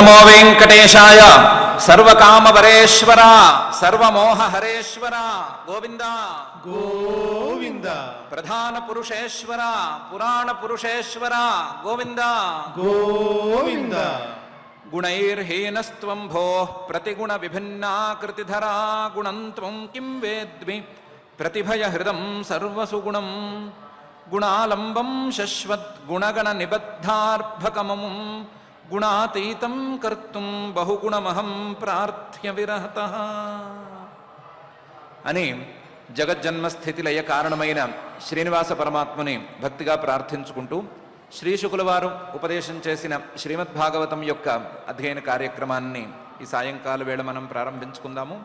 नमो वेंकटेशाय सर्वकामवरेश्वर सर्वमोहहरेश्वर गोविंद गोविंद प्रधान पुरुषेश्वर पुराण पुरुषेश्वर गोविंद गोविंद गुणैर्हीनस्त्वं भोः प्रतिगुण विभिन्नाकृतिधरा गुणं त्वं किं वेद्मि प्रतिभयहृदं सर्वसुगुणं गुणालम्बं शश्वत् गुणगण निबद्धार्भकममुं गुणातीतं कर्तुं बहुगुणमहं प्रार्थ्य विरहतः అని జగజ్జన్మస్థితి లయ కారణమైన శ్రీనివాస పరమాత్మని భక్తిగా ప్రార్థించుకుంటూ శ్రీ శుకుల వారు ఉపదేశం చేసిన శ్రీమద్భాగవతం యొక్క అధ్యయన కార్యక్రమాన్ని ఈ సాయంకాల వేళ మనం ప్రారంభించుకుందాము.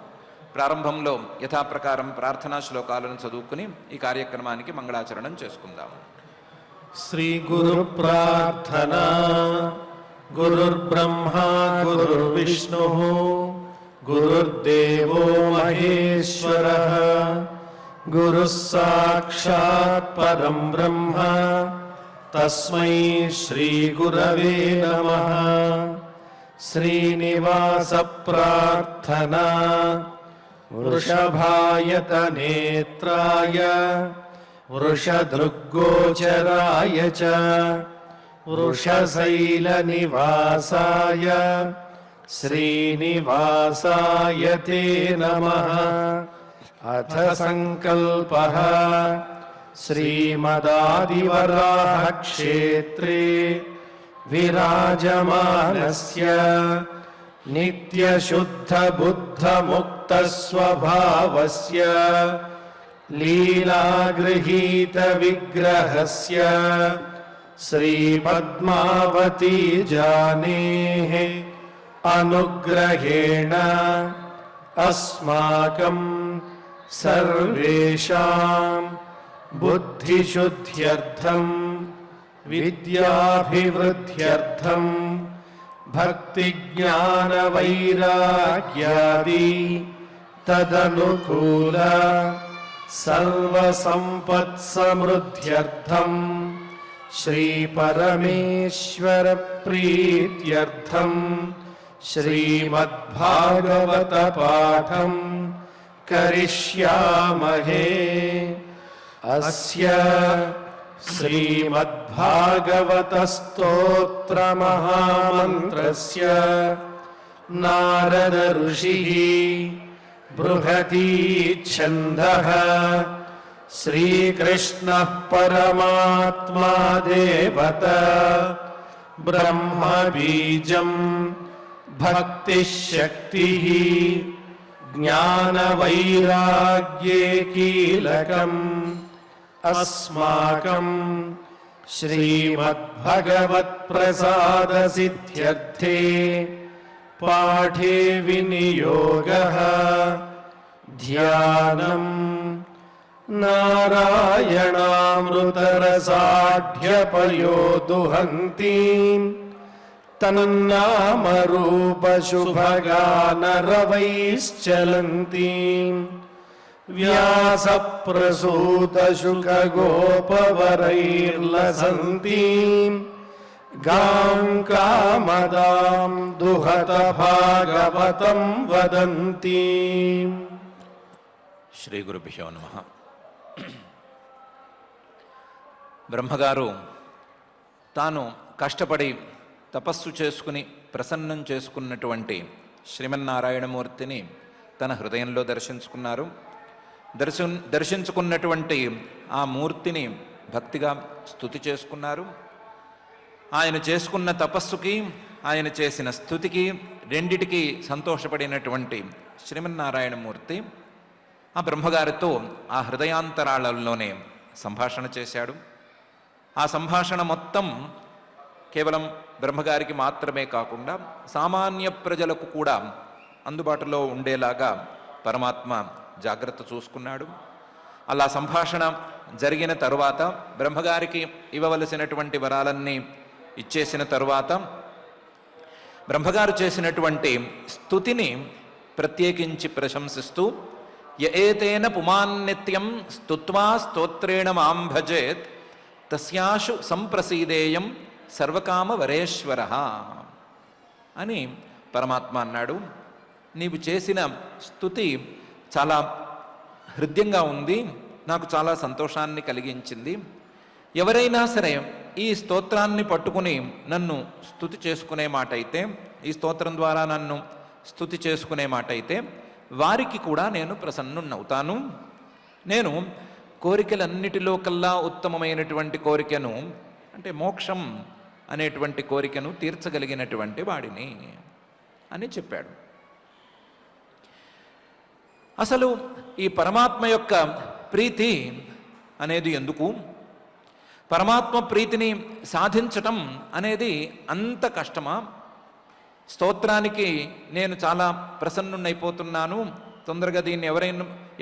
ప్రారంభంలో యథాప్రకారం ప్రార్థనా శ్లోకాలను చదువుకుని ఈ కార్యక్రమానికి మంగళాచరణం చేసుకుందాము. శ్రీ గురు ప్రార్థనా. గురుర్బ్రహ్మా గురుర్విష్ణుః గురుర్దేవో మహేశ్వరః గురుః సాక్షాత్ పరం బ్రహ్మ తస్మై శ్రీ గురవే నమః. శ్రీనివాస ప్రార్థనా. వృషభాయత నేత్రాయ వృషదృగ్గోచరాయ చ వృషశైల నివాసాయ శ్రీనివాసాయ తే నమః. అథ సంకల్పః శ్రీమదాదివరాహ క్షేత్రే విరాజమానస్య నిత్యశుద్ధ బుద్ధ ముక్త స్వభావస్య లీలాగృహీత విగ్రహస్య శ్రీ పద్మావతీ జానేః అనుగ్రహేణ అస్మాకం సర్వేషాం బుద్ధిశుద్ధ్యర్థం విద్యాభివృద్ధ్యర్థం భక్తి జ్ఞాన వైరాగ్యాది తదనుకూల సర్వసంపత్ సమృద్ధ్యర్థం శ్రీ పరమేశ్వర ప్రీత్యర్థం శ్రీమద్భాగవత పాఠం కరిష్యామహే. అస్య శ్రీమద్భాగవత స్తోత్ర మహామంత్రస్య నారద ఋషిః బృహతీ ఛందః శ్రీకృష్ణః పరమాత్మా దేవత బ్రహ్మ బీజం భక్తిః శక్తిః జ్ఞాన వైరాగ్యే కీలకం అస్మాకం శ్రీమద్భగవత్ ప్రసాద సిద్ధ్యర్థే పాఠే వినియోగః ధ్యానం నారాయణామృతరసాఢ్యపయోదుహంతి తన్నామరూపశుభగానరవైశ్చలంతి వ్యాసప్రసూతశుకగోపవరైర్లసంతి గాం కామదాం దుహత భాగవతం వదంతి. శ్రీ గురుభ్యో నమః. బ్రహ్మగారు తాను కష్టపడి తపస్సు చేసుకుని ప్రసన్నం చేసుకున్నటువంటి శ్రీమన్నారాయణమూర్తిని తన హృదయంలో దర్శించుకున్నారు. దర్శించుకున్నటువంటి ఆ మూర్తిని భక్తిగా స్తుతి చేసుకున్నారు. ఆయన చేసుకున్న తపస్సుకి ఆయన చేసిన స్తుతికి రెండిటికి సంతోషపడినటువంటి శ్రీమన్నారాయణమూర్తి ఆ బ్రహ్మగారితో ఆ హృదయాంతరాళంలోనే సంభాషణ చేశాడు. ఆ సంభాషణ మొత్తం కేవలం బ్రహ్మగారికి మాత్రమే కాకుండా సామాన్య ప్రజలకు కూడా అందుబాటులో ఉండేలాగా పరమాత్మ జాగ్రత్త చూసుకున్నాడు. అలా సంభాషణ జరిగిన తరువాత బ్రహ్మగారికి ఇవ్వవలసినటువంటి వరాలన్నీ ఇచ్చేసిన తరువాత బ్రహ్మగారు చేసినటువంటి స్తుతిని ప్రత్యేకించి ప్రశంసిస్తూ ఏతేన పుమాన్నిత్యం స్తుత్వా స్తోత్రేణ మాం భజేత్ తస్యాశు సంప్రసీదేయం సర్వకామ వరేశ్వర. అని పరమాత్మ అన్నాడు. నీవు చేసిన స్తుతి చాలా హృద్యంగా ఉంది, నాకు చాలా సంతోషాన్ని కలిగించింది. ఎవరైనా సరే ఈ స్తోత్రాన్ని పట్టుకుని నన్ను స్తుతి చేసుకునే మాట అయితే, ఈ స్తోత్రం ద్వారా నన్ను స్తుతి చేసుకునే మాట అయితే వారికి కూడా నేను ప్రసన్నున్నవుతాను. నేను కోరికలన్నిటిలో కల్లా ఉత్తమమైనటువంటి కోరికను, అంటే మోక్షం అనేటువంటి కోరికను తీర్చగలిగినటువంటి వాడిని అని చెప్పాడు. అసలు ఈ పరమాత్మ యొక్క ప్రీతి అనేది ఎందుకు? పరమాత్మ ప్రీతిని సాధించటం అనేది అంత కష్టమా? స్తోత్రానికి నేను చాలా ప్రసన్నున్నైపోతున్నాను, తొందరగా దీన్ని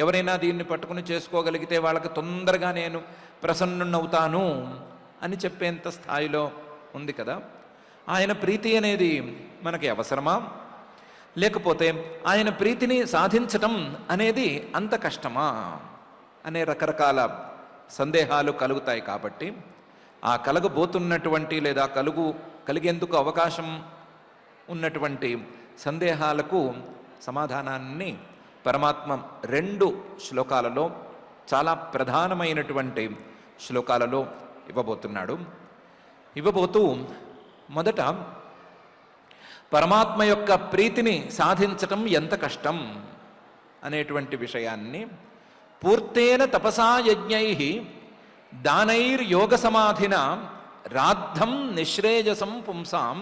ఎవరైనా దీన్ని పట్టుకుని చేసుకోగలిగితే వాళ్ళకి తొందరగా నేను ప్రసన్నున్నవుతాను అని చెప్పేంత స్థాయిలో ఉంది కదా. ఆయన ప్రీతి అనేది మనకి అవసరమా? లేకపోతే ఆయన ప్రీతిని సాధించటం అనేది అంత కష్టమా అనే రకరకాల సందేహాలు కలుగుతాయి. కాబట్టి ఆ కలగబోతున్నటువంటి లేదా కలిగేందుకు అవకాశం ఉన్నటువంటి సందేహాలకు సమాధానాన్ని పరమాత్మ 2 శ్లోకాలలో, చాలా ప్రధానమైనటువంటి శ్లోకాలలో ఇవ్వబోతూ మొదట పరమాత్మ యొక్క ప్రీతిని సాధించటం ఎంత కష్టం అనేటువంటి విషయాన్ని, పూర్తేన తపసా యజ్ఞైః దానైర్యోగ సమాధిన రాద్ధం నిశ్రేయసం పుంసాం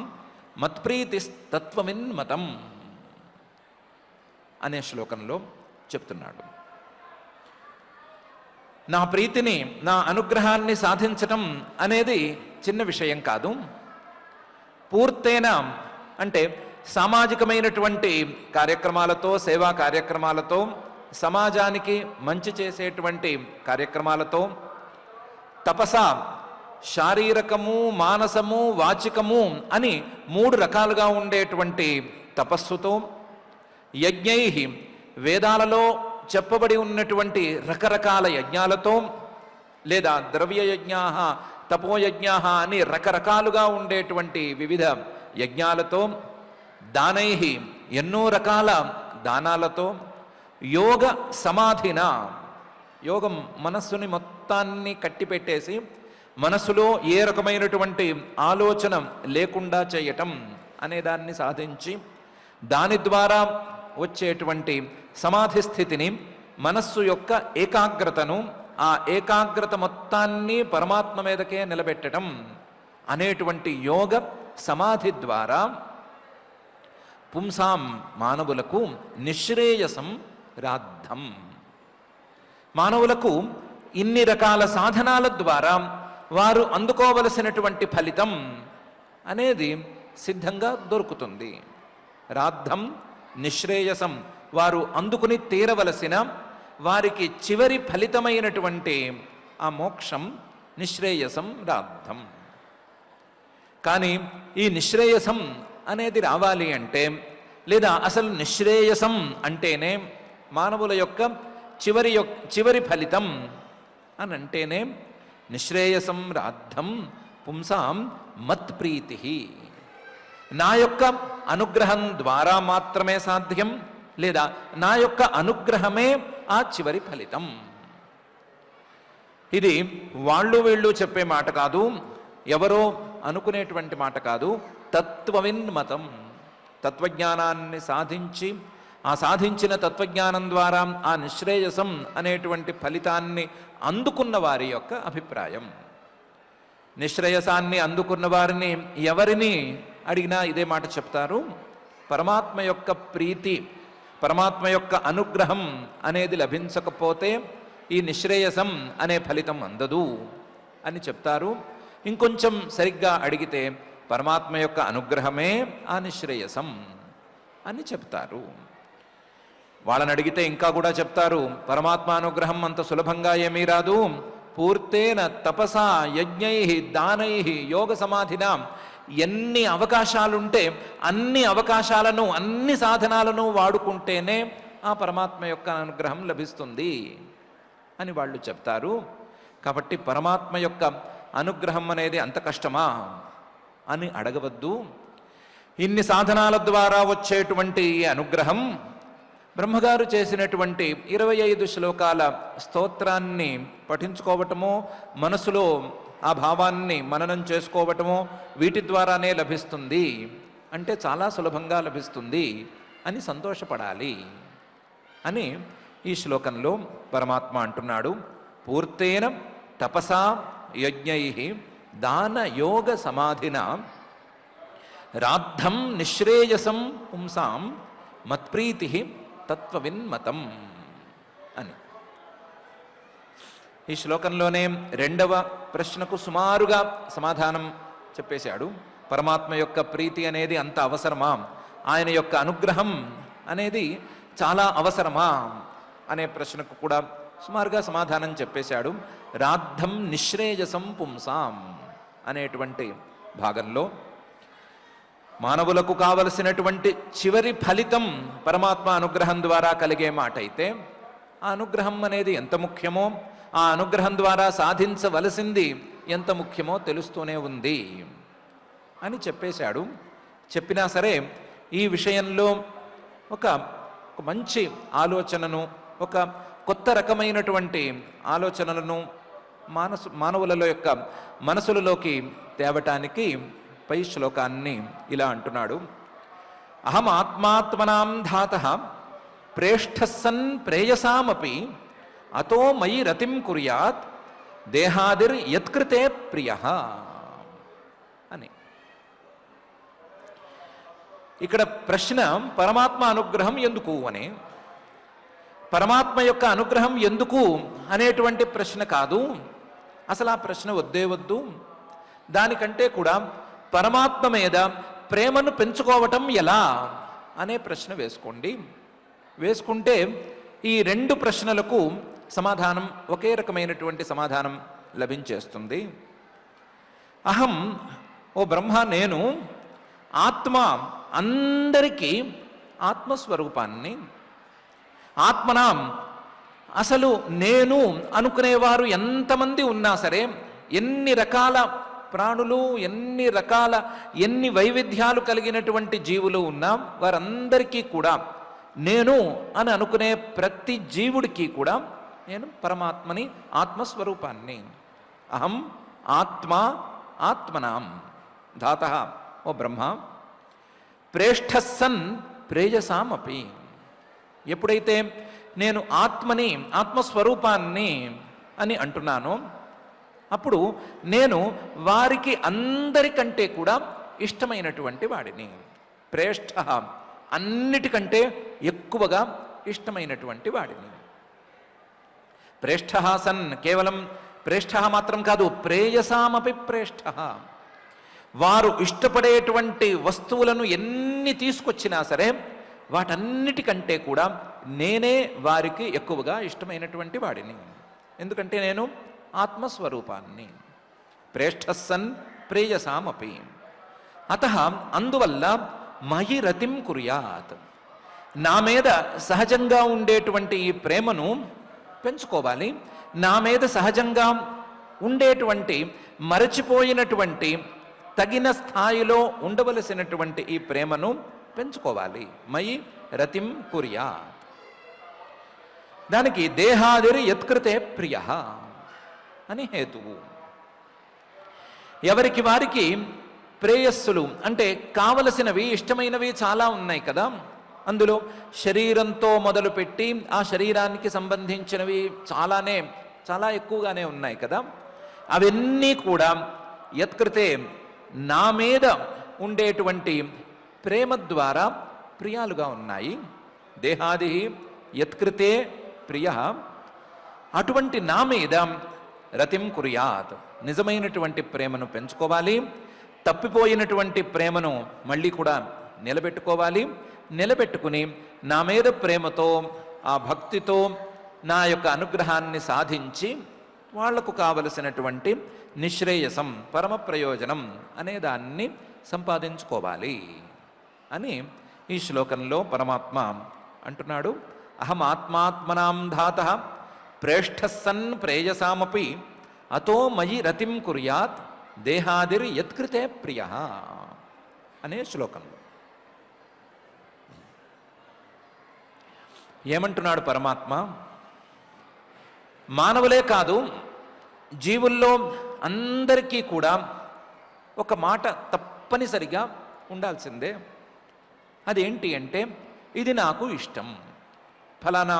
మత్ప్రీతిస్తత్వమిన్మతం అనే శ్లోకంలో చెప్తున్నాడు. నా ప్రీతిని, నా అనుగ్రహాన్ని సాధించటం అనేది చిన్న విషయం కాదు. పూర్తేన అంటే సామాజికమైనటువంటి కార్యక్రమాలతో, సేవా కార్యక్రమాలతో, సమాజానికి మంచి చేసేటువంటి కార్యక్రమాలతో, తపస శారీరకము, మానసము, వాచికము అని 3 రకాలుగా ఉండేటువంటి తపస్సుతో, యజ్ఞైః వేదాలలో చెప్పబడి ఉన్నటువంటి రకరకాల యజ్ఞాలతో, లేదా ద్రవ్యయజ్ఞాః, తపోయజ్ఞాః అని రకరకాలుగా ఉండేటువంటి వివిధ యజ్ఞాలతో, దానైః ఎన్నో రకాల దానాలతో, యోగ సమాధిన యోగం మనస్సుని మొత్తాన్ని కట్టిపెట్టేసి మనస్సులో ఏ రకమైనటువంటి ఆలోచన లేకుండా చేయటం అనే దాన్ని సాధించి దాని ద్వారా వచ్చేటువంటి సమాధి స్థితిని, మనస్సు యొక్క ఏకాగ్రతను, ఆ ఏకాగ్రత మొత్తాన్ని పరమాత్మ మీదకే నిలబెట్టడం అనేటువంటి యోగ సమాధి ద్వారా పుంసాం మానవులకు నిశ్రేయసం రాద్ధం, మానవులకు ఇన్ని రకాల సాధనాల ద్వారా వారు అందుకోవలసినటువంటి ఫలితం అనేది సిద్ధంగా దొరుకుతుంది. రాద్ధం నిశ్రేయసం, వారు అందుకుని తీరవలసిన వారికి చివరి ఫలితమైనటువంటి ఆ మోక్షం నిశ్రేయసం రాద్ధం. కానీ ఈ నిశ్రేయసం అనేది రావాలి అంటే, లేదా అసలు నిశ్రేయసం అంటేనే మానవుల యొక్క చివరి ఫలితం అని అంటేనే నిశ్రేయసం రాద్ధం పుంసాం మత్ప్రీతి, నా యొక్క అనుగ్రహం ద్వారా మాత్రమే సాధ్యం, లేదా నా యొక్క అనుగ్రహమే ఆ చివరి ఫలితం. ఇది వాళ్ళు వీళ్ళు చెప్పే మాట కాదు, ఎవరో అనుకునేటువంటి మాట కాదు. తత్వవిన్మతం, తత్వజ్ఞానాన్ని సాధించి ఆ సాధించిన తత్వజ్ఞానం ద్వారా ఆ నిశ్రేయసం అనేటువంటి ఫలితాన్ని అందుకున్న వారి యొక్క అభిప్రాయం. నిశ్రేయసాన్ని అందుకున్న వారిని ఎవరిని అడిగినా ఇదే మాట చెప్తారు, పరమాత్మ యొక్క ప్రీతి, పరమాత్మ యొక్క అనుగ్రహం అనేది లభించకపోతే ఈ నిశ్రేయసం అనే ఫలితం అందదు అని చెప్తారు. ఇంకొంచెం సరిగ్గా అడిగితే పరమాత్మ యొక్క అనుగ్రహమే ఆ నిశ్రేయసం అని చెప్తారు. వాళ్ళని అడిగితే ఇంకా కూడా చెప్తారు, పరమాత్మ అనుగ్రహం అంత సులభంగా ఏమీ రాదు, పూర్తేన తపసా యజ్ఞైః దానైః యోగ సమాధిన, ఎన్ని అవకాశాలుంటే అన్ని అవకాశాలను, అన్ని సాధనాలను వాడుకుంటేనే ఆ పరమాత్మ యొక్క అనుగ్రహం లభిస్తుంది అని వాళ్ళు చెప్తారు. కాబట్టి పరమాత్మ యొక్క అనుగ్రహం అనేది అంత కష్టమా అని అడగవద్దు. ఇన్ని సాధనాల ద్వారా వచ్చేటువంటి ఈ అనుగ్రహం బ్రహ్మగారు చేసినటువంటి 25 శ్లోకాల స్తోత్రాన్ని పఠించుకోవటము, మనసులో ఆ భావాన్ని మననం చేసుకోవటము, వీటి ద్వారానే లభిస్తుంది అంటే చాలా సులభంగా లభిస్తుంది అని సంతోషపడాలి అని ఈ శ్లోకంలో పరమాత్మ అంటున్నాడు. పూర్తేన తపసా యజ్ఞై దాన యోగ సమాధిన రాద్ధం నిశ్రేయసం పుంసాం మత్ప్రీతి తత్వవిన్మతం అని. ఈ శ్లోకంలోనే 2వ ప్రశ్నకు సుమారుగా సమాధానం చెప్పేశాడు. పరమాత్మ యొక్క ప్రీతి అనేది అంత అవసరమా, ఆయన యొక్క అనుగ్రహం అనేది చాలా అవసరమా అనే ప్రశ్నకు కూడా సుమారుగా సమాధానం చెప్పేశాడు. రాద్ధం నిశ్రేయసం పుంసాం అనేటువంటి భాగంలో మానవులకు కావలసినటువంటి చివరి ఫలితం పరమాత్మ అనుగ్రహం ద్వారా కలిగే మాట అయితే, ఆ అనుగ్రహం అనేది ఎంత ముఖ్యమో, ఆ అనుగ్రహం ద్వారా సాధించవలసింది ఎంత ముఖ్యమో తెలుస్తూనే ఉంది అని చెప్పేశాడు. చెప్పినా సరే ఈ విషయంలో ఒక మంచి ఆలోచనను, ఒక కొత్త రకమైనటువంటి ఆలోచనలను మానవులలో యొక్క మనసులలోకి తేవటానికి పై శ్లోకాన్ని ఇలా అంటున్నాడు. అహం ఆత్మాత్మనాం ధాతః ప్రేష్ఠస్సన్ ప్రేయసామపి అతో మయి రతిం కుర్యాత్ దేహాదిర్ యత్కృతే ప్రియః అని. ఇక్కడ ప్రశ్న పరమాత్మ అనుగ్రహం ఎందుకు అని, పరమాత్మ యొక్క అనుగ్రహం ఎందుకు అనేటువంటి ప్రశ్న కాదు. అసలు ఆ ప్రశ్న వద్దే వద్దు. దానికంటే కూడా పరమాత్మ మీద ప్రేమను పెంచుకోవటం ఎలా అనే ప్రశ్న వేసుకోండి. వేసుకుంటే ఈ 2 ప్రశ్నలకు సమాధానం ఒకే రకమైనటువంటి సమాధానం లభించేస్తుంది. అహం, ఓ బ్రహ్మ, నేను ఆత్మ, అందరికీ ఆత్మస్వరూపాన్ని. ఆత్మనాం, అసలు నేను అనుకునేవారు ఎంతమంది ఉన్నా సరే, ఎన్ని రకాల ప్రాణులు, ఎన్ని వైవిధ్యాలు కలిగినటువంటి జీవులు ఉన్నా వారందరికీ కూడా నేను అని అనుకునే ప్రతి జీవుడికి కూడా నేను పరమాత్మని, ఆత్మస్వరూపాన్ని. అహం ఆత్మ ఆత్మనాం ధాతః, ఓ బ్రహ్మ, ప్రేష్ఠస్సన్ ప్రేయసామపి. ఎప్పుడైతే నేను ఆత్మని, ఆత్మస్వరూపాన్ని అని అంటున్నానో అప్పుడు నేను వారికి అందరికంటే కూడా ఇష్టమైనటువంటి వాడిని. ప్రేష్ఠ, అన్నిటికంటే ఎక్కువగా ఇష్టమైనటువంటి వాడిని. ప్రేష్ఠ సన్, కేవలం ప్రేష్ఠ మాత్రం కాదు, ప్రేయసామపి ప్రేష్ఠ. వారు ఇష్టపడేటువంటి వస్తువులను ఎన్ని తీసుకొచ్చినా సరే వాటన్నిటికంటే కూడా నేనే వారికి ఎక్కువగా ఇష్టమైనటువంటి వాడిని. ఎందుకంటే నేను ఆత్మస్వరూపాన్ని. ప్రేష్ఠస్సన్ ప్రేయసామపి. అతః, అందువల్ల మయి రతిం కుర్యాత్, నా మీద సహజంగా ఉండేటువంటి ఈ ప్రేమను పెంచుకోవాలి. నా మీద సహజంగా ఉండేటువంటి, మరచిపోయినటువంటి, తగిన స్థాయిలో ఉండవలసినటువంటి ఈ ప్రేమను పెంచుకోవాలి. మయి రతిం కుర్యాత్. దానికి దేహాదిరి యత్కృతే ప్రియః అని హేతువు. ఎవరికి వారికి ప్రేయస్సులు అంటే కావలసినవి, ఇష్టమైనవి చాలా ఉన్నాయి కదా. అందులో శరీరంతో మొదలుపెట్టి ఆ శరీరానికి సంబంధించినవి చాలా ఎక్కువగానే ఉన్నాయి కదా. అవన్నీ కూడా యత్కృతే, నా మీద ఉండేటువంటి ప్రేమ ద్వారా ప్రియాలుగా ఉన్నాయి. దేహాది యత్కృతే ప్రియ, అటువంటి నా మీద రతిం కుర్యాత్, నిజమైనటువంటి ప్రేమను పెంచుకోవాలి. తప్పిపోయినటువంటి ప్రేమను మళ్ళీ కూడా నిలబెట్టుకోవాలి. నిలబెట్టుకుని నా మీద ప్రేమతో, ఆ భక్తితో నా యొక్క అనుగ్రహాన్ని సాధించి వాళ్లకు కావలసినటువంటి నిశ్రేయసం, పరమ ప్రయోజనం అనే దాన్ని సంపాదించుకోవాలి అని ఈ శ్లోకంలో పరమాత్మ అంటున్నాడు. అహం ఆత్మాత్మనాం ధాతః ప్రేష్ఠస్సన్ ప్రేయసామపి అతో మయి రతిం కుర్యాత్ దేహాదిర్ యత్కృతే ప్రియః అనే శ్లోకంలో. ఏమంటున్నాడు పరమాత్మ? మానవులే కాదు, జీవుల్లో అందరికీ కూడా ఒక మాట తప్పనిసరిగా ఉండాల్సిందే. అదేంటి అంటే, ఇది నాకు ఇష్టం. ఫలానా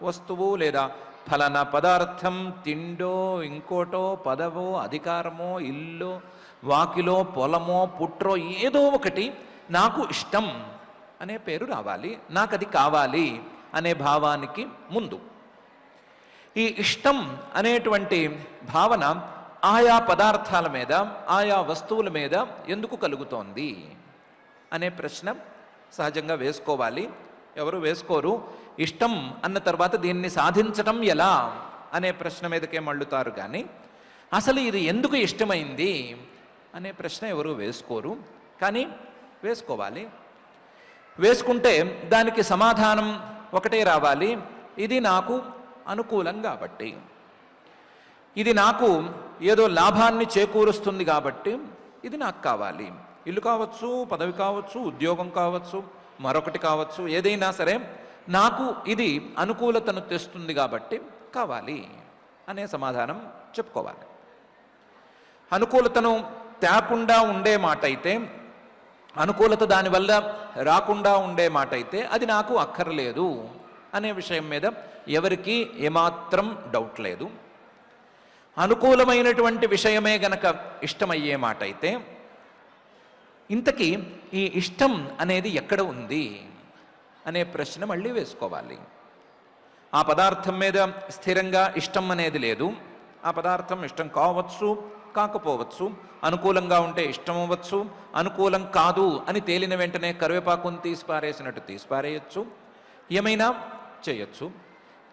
వస్తువు లేదా ఫలానా పదార్థం, తిండో ఇంకోటో, పదవో, అధికారమో, ఇల్లు, వాకిలో, పొలమో, పుట్రో, ఏదో ఒకటి నాకు ఇష్టం అనే పేరు రావాలి. నాకు అది కావాలి అనే భావానికి ముందు ఈ ఇష్టం అనేటువంటి భావన ఆయా పదార్థాల మీద, ఆయా వస్తువుల మీద ఎందుకు కలుగుతోంది అనే ప్రశ్న సహజంగా వేసుకోవాలి. ఎవరు వేసుకోరు. ఇష్టం అన్న తర్వాత దీన్ని సాధించటం ఎలా అనే ప్రశ్న మీదకే మళ్ళుతారు. కానీ అసలు ఇది ఎందుకు ఇష్టమైంది అనే ప్రశ్న ఎవరు వేసుకోరు. కానీ వేసుకోవాలి. వేసుకుంటే దానికి సమాధానం ఒకటే రావాలి. ఇది నాకు అనుకూలం కాబట్టి, ఇది నాకు ఏదో లాభాన్ని చేకూరుస్తుంది కాబట్టి ఇది నాకు కావాలి. ఇల్లు కావచ్చు, పదవి కావచ్చు, ఉద్యోగం కావచ్చు, మరొకటి కావచ్చు, ఏదైనా సరే నాకు ఇది అనుకూలతను తెస్తుంది కాబట్టి కావాలి అనే సమాధానం చెప్పుకోవాలి. అనుకూలతను తేకుండా ఉండే మాట అయితే, అనుకూలత దానివల్ల రాకుండా ఉండే మాట అయితే అది నాకు అక్కర్లేదు అనే విషయం మీద ఎవరికీ ఏమాత్రం డౌట్ లేదు. అనుకూలమైనటువంటి విషయమే గనక ఇష్టమయ్యే మాట అయితే, ఇంతకీ ఈ ఇష్టం అనేది ఎక్కడ ఉంది అనే ప్రశ్న మళ్ళీ వేసుకోవాలి. ఆ పదార్థం మీద స్థిరంగా ఇష్టం అనేది లేదు. ఆ పదార్థం ఇష్టం కావచ్చు, కాకపోవచ్చు. అనుకూలంగా ఉంటే ఇష్టం అవ్వచ్చు, అనుకూలం కాదు అని తేలిన వెంటనే కరివేపాకుని తీసిపారేసినట్టు తీసిపారేయచ్చు, ఏమైనా చేయొచ్చు.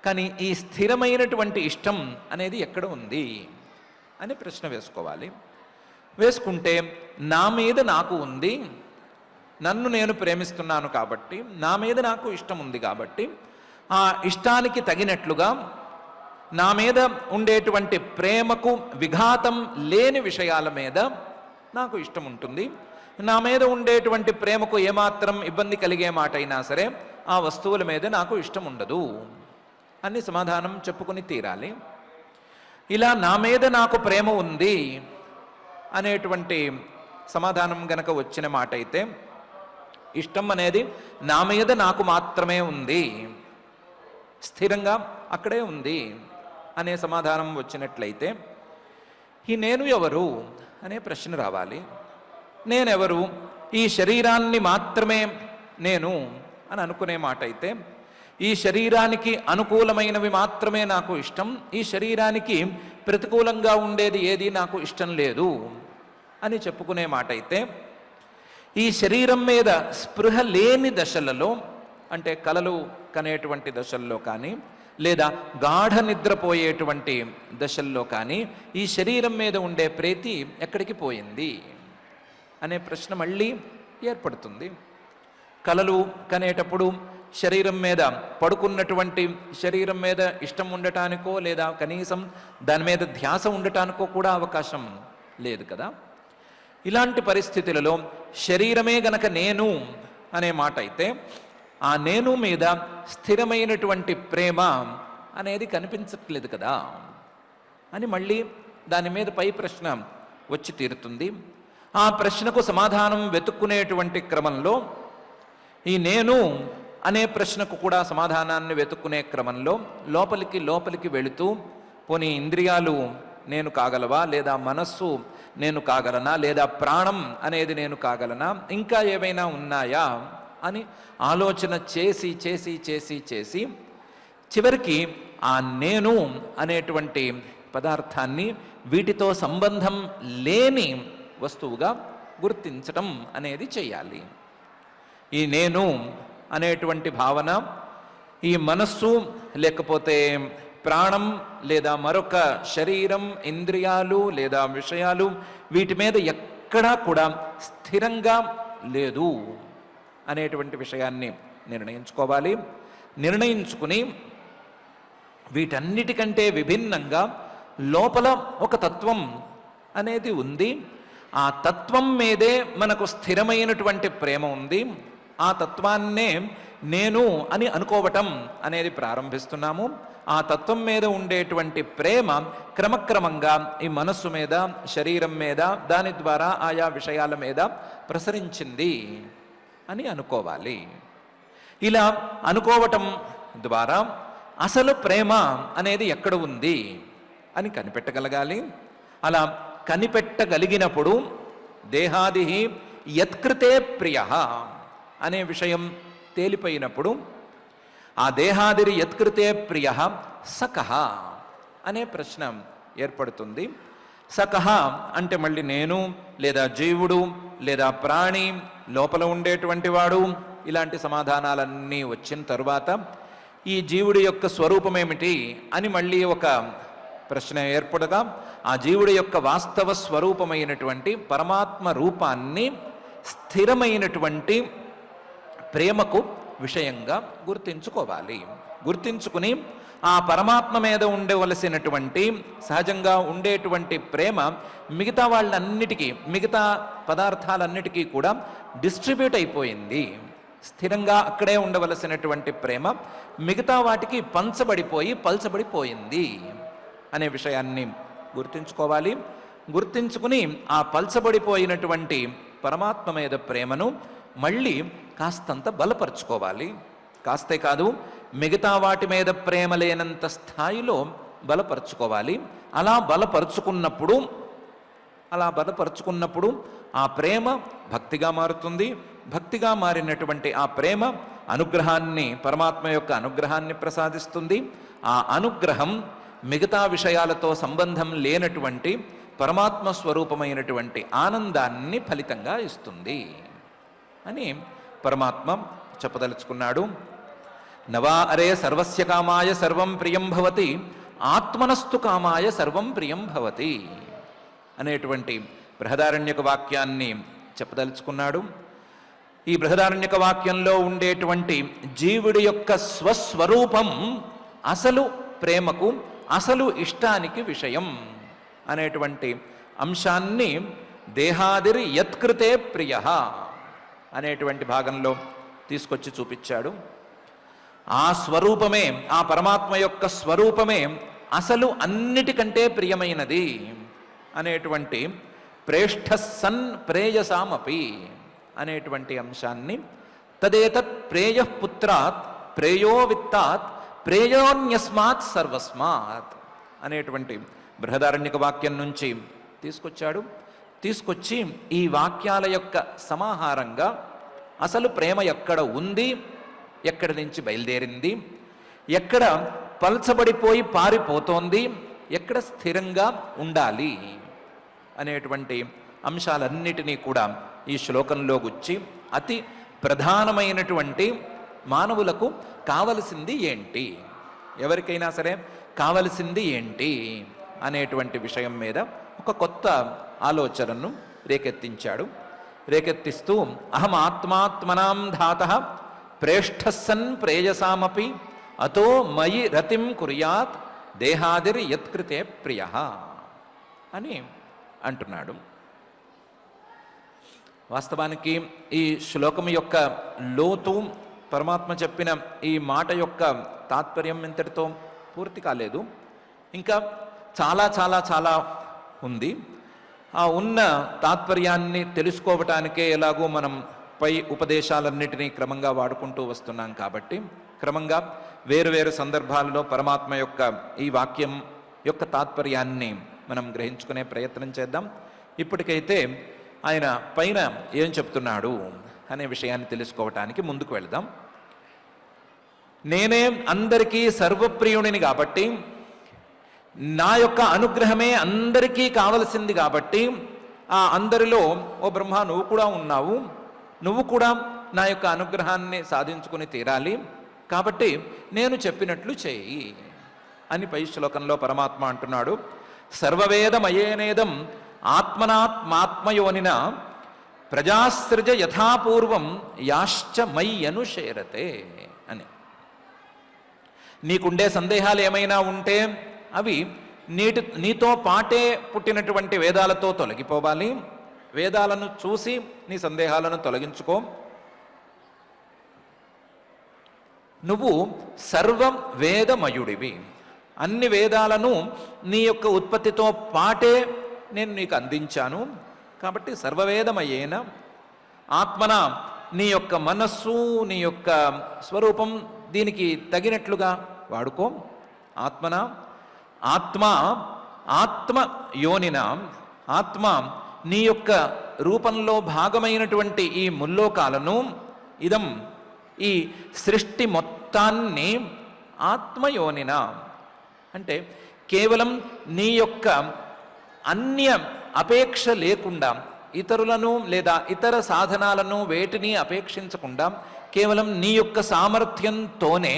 కానీ ఈ స్థిరమైనటువంటి ఇష్టం అనేది ఎక్కడ ఉంది అని ప్రశ్న వేసుకోవాలి. వేసుకుంటే నా మీద నాకు ఉంది, నన్ను నేను ప్రేమిస్తున్నాను కాబట్టి, నా మీద నాకు ఇష్టం ఉంది కాబట్టి, ఆ ఇష్టానికి తగినట్లుగా నా మీద ఉండేటువంటి ప్రేమకు విఘాతం లేని విషయాల మీద నాకు ఇష్టం ఉంటుంది. నా మీద ఉండేటువంటి ప్రేమకు ఏమాత్రం ఇబ్బంది కలిగే మాట అయినా సరే ఆ వస్తువుల మీద నాకు ఇష్టం ఉండదు అని సమాధానం చెప్పుకుని తీరాలి. ఇలా నా మీద నాకు ప్రేమ ఉంది అనేటువంటి సమాధానం గనక వచ్చిన మాట అయితే, ఇష్టం అనేది నా మీద నాకు మాత్రమే ఉంది, స్థిరంగా అక్కడే ఉంది అనే సమాధానం వచ్చినట్లయితే, ఈ నేను ఎవరు అనే ప్రశ్న రావాలి. నేనెవరు? ఈ శరీరాన్ని మాత్రమే నేను అని అనుకునే మాట అయితే, ఈ శరీరానికి అనుకూలమైనవి మాత్రమే నాకు ఇష్టం, ఈ శరీరానికి ప్రతికూలంగా ఉండేది ఏది నాకు ఇష్టం లేదు అని చెప్పుకునే మాట అయితే, ఈ శరీరం మీద స్పృహ లేని దశలలో, అంటే కలలు కనేటువంటి దశల్లో కానీ, లేదా గాఢ నిద్రపోయేటువంటి దశల్లో కానీ ఈ శరీరం మీద ఉండే ప్రీతి ఎక్కడికి పోయింది అనే ప్రశ్న మళ్ళీ ఏర్పడుతుంది. కలలు కనేటప్పుడు శరీరం మీద పడుకున్నటువంటి శరీరం మీద ఇష్టం ఉండటానికో లేదా కనీసం దాని మీద ధ్యాస ఉండటానికో కూడా అవకాశం లేదు కదా. ఇలాంటి పరిస్థితులలో శరీరమే గనక నేను అనే మాట అయితే, ఆ నేను మీద స్థిరమైనటువంటి ప్రేమ అనేది కనిపించట్లేదు కదా అని మళ్ళీ దాని మీద పై ప్రశ్న వచ్చి తీరుతుంది. ఆ ప్రశ్నకు సమాధానం వెతుక్కునేటువంటి క్రమంలో, ఈ నేను అనే ప్రశ్నకు కూడా సమాధానాన్ని వెతుక్కునే క్రమంలో లోపలికి వెళుతూ, పోనీ ఇంద్రియాలు నేను కాగలవా, లేదా మనస్సు నేను కాగలనా, లేదా ప్రాణం అనేది నేను కాగలనా, ఇంకా ఏవైనా ఉన్నాయా అని ఆలోచన చేసి చేసి చేసి చేసి చివరికి ఆ నేను అనేటువంటి పదార్థాన్ని వీటితో సంబంధం లేని వస్తువుగా గుర్తించటం అనేది చేయాలి. ఈ నేను అనేటువంటి భావన ఈ మనస్సు లేకపోతే ప్రాణం లేదా మరొక శరీరం, ఇంద్రియాలు లేదా విషయాలు వీటి మీద ఎక్కడా కూడా స్థిరంగా లేదు అనేటువంటి విషయాన్ని నిర్ణయించుకోవాలి. నిర్ణయించుకుని వీటన్నిటికంటే విభిన్నంగా లోపల ఒక తత్వం అనేది ఉంది. ఆ తత్వం మీదే మనకు స్థిరమైనటువంటి ప్రేమ ఉంది. ఆ తత్వాన్నే నేను అని అనుకోవటం అనేది ప్రారంభిస్తున్నాము. ఆ తత్వం మీద ఉండేటువంటి ప్రేమ క్రమక్రమంగా ఈ మనస్సు మీద, శరీరం మీద, దాని ద్వారా ఆయా విషయాల మీద ప్రసరించింది అని అనుకోవాలి. ఇలా అనుకోవటం ద్వారా అసలు ప్రేమ అనేది ఎక్కడ ఉంది అని కనిపెట్టగలగాలి. అలా కనిపెట్టగలిగినప్పుడు దేహాది యత్కృతే ప్రియ అనే విషయం తేలిపోయినప్పుడు ఆ దేహాదిరి యత్కృతే ప్రియ సకహ అనే ప్రశ్న ఏర్పడుతుంది. సకహ అంటే మళ్ళీ నేను, లేదా జీవుడు, లేదా ప్రాణి, లోపల ఉండేటువంటి వాడు, ఇలాంటి సమాధానాలన్నీ వచ్చిన తరువాత ఈ జీవుడి యొక్క స్వరూపం ఏమిటి అని మళ్ళీ ఒక ప్రశ్న ఏర్పడగా ఆ జీవుడి యొక్క వాస్తవ స్వరూపమైనటువంటి పరమాత్మ రూపాన్ని స్థిరమైనటువంటి ప్రేమకు విషయంగా గుర్తించుకోవాలి. గుర్తించుకుని ఆ పరమాత్మ మీద ఉండవలసినటువంటి సహజంగా ఉండేటువంటి ప్రేమ మిగతా వాళ్ళన్నిటికీ, మిగతా పదార్థాలన్నిటికీ కూడా డిస్ట్రిబ్యూట్ అయిపోయింది. స్థిరంగా అక్కడే ఉండవలసినటువంటి ప్రేమ మిగతా వాటికి పల్చబడిపోయింది అనే విషయాన్ని గుర్తించుకోవాలి. గుర్తించుకుని ఆ పల్చబడిపోయినటువంటి పరమాత్మ మీద ప్రేమను మళ్ళీ కాస్తంత బలపరుచుకోవాలి. కాస్తే కాదు, మిగతా వాటి మీద ప్రేమ లేనంత స్థాయిలో బలపరుచుకోవాలి. అలా బలపరుచుకున్నప్పుడు ఆ ప్రేమ భక్తిగా మారుతుంది. భక్తిగా మారినటువంటి ఆ ప్రేమ అనుగ్రహాన్ని, పరమాత్మ యొక్క అనుగ్రహాన్ని ప్రసాదిస్తుంది. ఆ అనుగ్రహం మిగతా విషయాలతో సంబంధం లేనటువంటి పరమాత్మ స్వరూపమైనటువంటి ఆనందాన్ని ఫలితంగా ఇస్తుంది అని పరమాత్మ చెప్పదలుచుకున్నాడు. నవా అరే సర్వస్య కామాయ సర్వం ప్రియం భవతి, ఆత్మనస్తు కామాయ సర్వం ప్రియం భవతి అనేటువంటి బృహదారణ్యక వాక్యాన్ని చెప్పదలుచుకున్నాడు. ఈ బృహదారణ్యక వాక్యంలో ఉండేటువంటి జీవుడి యొక్క స్వస్వరూపం అసలు ప్రేమకు, అసలు ఇష్టానికి విషయం అనేటువంటి అంశాన్ని దేహాదిరి యత్కృతే ప్రియ అనేటువంటి భాగంలో తీసుకొచ్చి చూపించాడు. ఆ స్వరూపమే, ఆ పరమాత్మ యొక్క స్వరూపమే అసలు అన్నిటికంటే ప్రియమైనది అనేటువంటి ప్రేష్ఠ సన్ ప్రేయసామపి అనేటువంటి అంశాన్ని తదేతత్ ప్రేయ పుత్రాత్ ప్రేయో విత్తాత్ ప్రేయోన్యస్మాత్ సర్వస్మాత్ అనేటువంటి బృహదారణ్యక వాక్యం నుంచి తీసుకొచ్చాడు. తీసుకొచ్చి ఈ వాక్యాల యొక్క సమాహారంగా అసలు ప్రేమ ఎక్కడ ఉంది, ఎక్కడి నుంచి బయలుదేరింది, ఎక్కడ పల్చబడిపోయి పారిపోతోంది, ఎక్కడ స్థిరంగా ఉండాలి అనేటువంటి అంశాలన్నిటినీ కూడా ఈ శ్లోకంలో గుచ్చి అతి ప్రధానమైనటువంటి మానవులకు కావలసింది ఏంటి, ఎవరికైనా సరే కావలసింది ఏంటి అనేటువంటి విషయం మీద ఒక కొత్త ఆలోచనను రేకెత్తించాడు. రేకెత్తిస్తూ అహం ఆత్మాత్మనాం ధాతః ప్రేష్ఠస్సన్ ప్రేయసామపి అతో మయి రతిం కుర్యాత్ దేహాదిర్ యత్కృతే ప్రియ అని అంటున్నాడు. వాస్తవానికి ఈ శ్లోకం యొక్క లోతు, పరమాత్మ చెప్పిన ఈ మాట యొక్క తాత్పర్యం ఇంతటితో పూర్తి కాలేదు. ఇంకా చాలా చాలా చాలా ఉంది. ఆ ఉన్న తాత్పర్యాన్ని తెలుసుకోవటానికే ఎలాగో మనం పై ఉపదేశాలన్నిటినీ క్రమంగా వాడుకుంటూ వస్తున్నాం కాబట్టి క్రమంగా వేరువేరు సందర్భాలలో పరమాత్మ యొక్క ఈ వాక్యం యొక్క తాత్పర్యాన్ని మనం గ్రహించుకునే ప్రయత్నం చేద్దాం. ఇప్పటికైతే ఆయన పైన ఏం చెప్తున్నాడు అనే విషయాన్ని తెలుసుకోవటానికి ముందుకు వెళదాం. నేనే అందరికీ సర్వప్రియుడిని కాబట్టి, నా యొక్క అనుగ్రహమే అందరికీ కావలసింది కాబట్టి, ఆ అందరిలో ఓ బ్రహ్మ నువ్వు కూడా ఉన్నావు, నువ్వు కూడా నా యొక్క అనుగ్రహాన్ని సాధించుకుని తీరాలి, కాబట్టి నేను చెప్పినట్లు చేయి అని పై శ్లోకంలో పరమాత్మ అంటున్నాడు. సర్వవేదమయేనేదం ఆత్మనాత్మాత్మయోనిన ప్రజాసృజ యథాపూర్వం యాశ్చ మయ్యనుషేరతే అని. నీకుండే సందేహాలు ఏమైనా ఉంటే అవి నీతో పాటే పుట్టినటువంటి వేదాలతో తొలగిపోవాలి. వేదాలను చూసి నీ సందేహాలను తొలగించుకో. నువ్వు సర్వం వేదమయుడివి, అన్ని వేదాలను నీ యొక్క ఉత్పత్తితో పాటే నేను నీకు అందించాను. కాబట్టి సర్వవేదమయేన ఆత్మన, నీ యొక్క మనస్సు, నీ యొక్క స్వరూపం దీనికి తగినట్లుగా వాడుకో. ఆత్మన, ఆత్మ ఆత్మ యోనిన, ఆత్మ నీ యొక్క రూపంలో భాగమైనటువంటి ఈ ముల్లోకాలను, ఇదం ఈ సృష్టి మొత్తాన్ని ఆత్మయోనిన అంటే కేవలం నీ యొక్క అన్య అపేక్ష లేకుండా, ఇతరులను లేదా ఇతర సాధనాలను వేటిని అపేక్షించకుండా కేవలం నీ యొక్క సామర్థ్యంతోనే,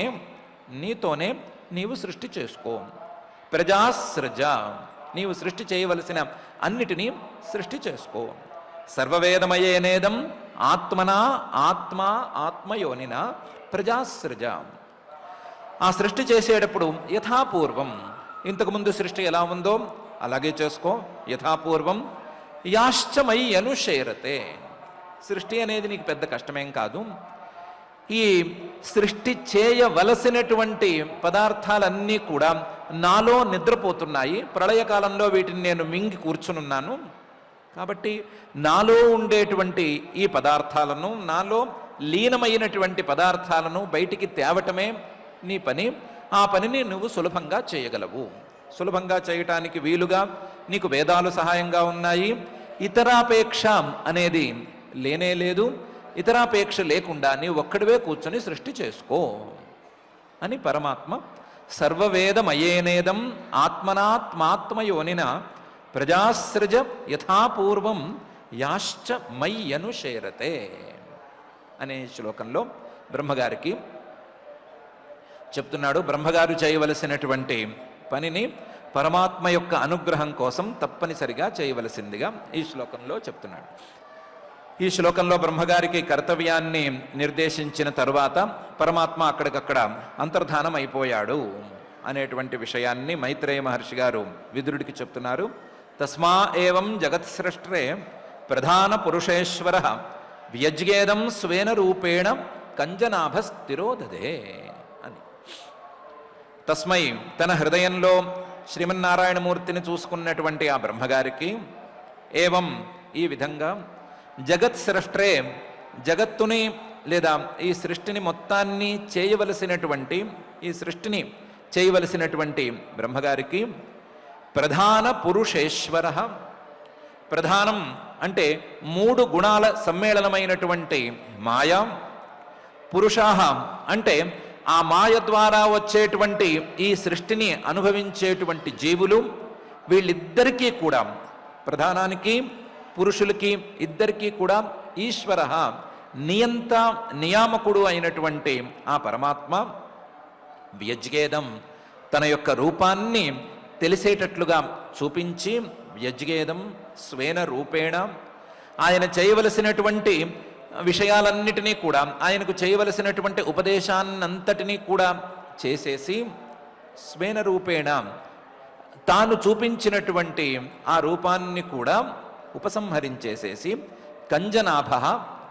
నీతోనే నీవు సృష్టి చేసుకో. ప్రజాసృజ, నీవు సృష్టి చేయవలసిన అన్నిటినీ సృష్టి చేసుకో. సర్వవేదమయేనేదం ఆత్మనా ఆత్మ ఆత్మయోనిన ప్రజాసృజ. ఆ సృష్టి చేసేటప్పుడు యథాపూర్వం, ఇంతకుముందు సృష్టి ఎలా ఉందో అలాగే చేసుకో. యథాపూర్వం యాశ్చమై అనుషేరతే. సృష్టి అనేది నీకు పెద్ద కష్టమేం కాదు. ఈ సృష్టి చేయవలసినటువంటి పదార్థాలన్నీ కూడా నాలో నిద్రపోతున్నాయి. ప్రళయకాలంలో వీటిని నేను మింగి కూర్చునున్నాను. కాబట్టి నాలో ఉండేటువంటి ఈ పదార్థాలను, నాలో లీనమైనటువంటి పదార్థాలను బయటికి తేవటమే నీ పని. ఆ పనిని నువ్వు సులభంగా చేయగలవు. సులభంగా చేయటానికి వీలుగా నీకు వేదాలు సహాయంగా ఉన్నాయి. ఇతరాపేక్ష అనేది లేనే లేదు. ఇతరాపేక్ష లేకుండా నీవు ఒక్కడివే కూర్చొని సృష్టి చేసుకో అని పరమాత్మ సర్వవేదమయేనేదం ఆత్మనాత్మాత్మయోనిన ప్రజాసృజ యథాపూర్వం యాశ్చ మయ్యనుషేరతే అనే శ్లోకంలో బ్రహ్మగారికి చెప్తున్నాడు. బ్రహ్మగారు చేయవలసినటువంటి పనిని పరమాత్మ యొక్క అనుగ్రహం కోసం తప్పనిసరిగా చేయవలసిందిగా ఈ శ్లోకంలో చెప్తున్నాడు. ఈ శ్లోకంలో బ్రహ్మగారికి కర్తవ్యాన్ని నిర్దేశించిన తరువాత పరమాత్మ అక్కడికక్కడ అంతర్ధానం అయిపోయాడు అనేటువంటి విషయాన్ని మైత్రేయ మహర్షి గారు విదురుడికి చెప్తున్నారు. తస్మా ఏవం జగత్సృష్ట్రే ప్రధాన పురుషేశ్వర వ్యజ్గేదం స్వేన రూపేణ కంజనాభస్థిరోదదే అని. తస్మై తన హృదయంలో శ్రీమన్నారాయణమూర్తిని చూసుకున్నటువంటి ఆ బ్రహ్మగారికి ఏవం ఈ విధంగా జగత్సృష్ట్రే, జగత్తుని లేదా ఈ సృష్టిని మొత్తాన్ని చేయవలసినటువంటి, ఈ సృష్టిని చేయవలసినటువంటి బ్రహ్మగారికి ప్రధాన పురుషేశ్వర, ప్రధానం అంటే మూడు గుణాల సమ్మేళనమైనటువంటి మాయ, పురుషాహ అంటే ఆ మాయ ద్వారా వచ్చేటువంటి ఈ సృష్టిని అనుభవించేటువంటి జీవులు, వీళ్ళిద్దరికీ కూడా, ప్రధానానికి పురుషులకి ఇద్దరికీ కూడా ఈశ్వర నియంత నియామకుడు అయినటువంటి ఆ పరమాత్మ వ్యజ్గేదం తన యొక్క రూపాన్ని తెలిసేటట్లుగా చూపించి, వ్యజ్గేదం స్వేన రూపేణ ఆయన చేయవలసినటువంటి విషయాలన్నిటినీ కూడా, ఆయనకు చేయవలసినటువంటి ఉపదేశాన్నంతటినీ కూడా చేసేసి స్వేన రూపేణ తాను చూపించినటువంటి ఆ రూపాన్ని కూడా ఉపసంహరించేసేసి కంజనాభ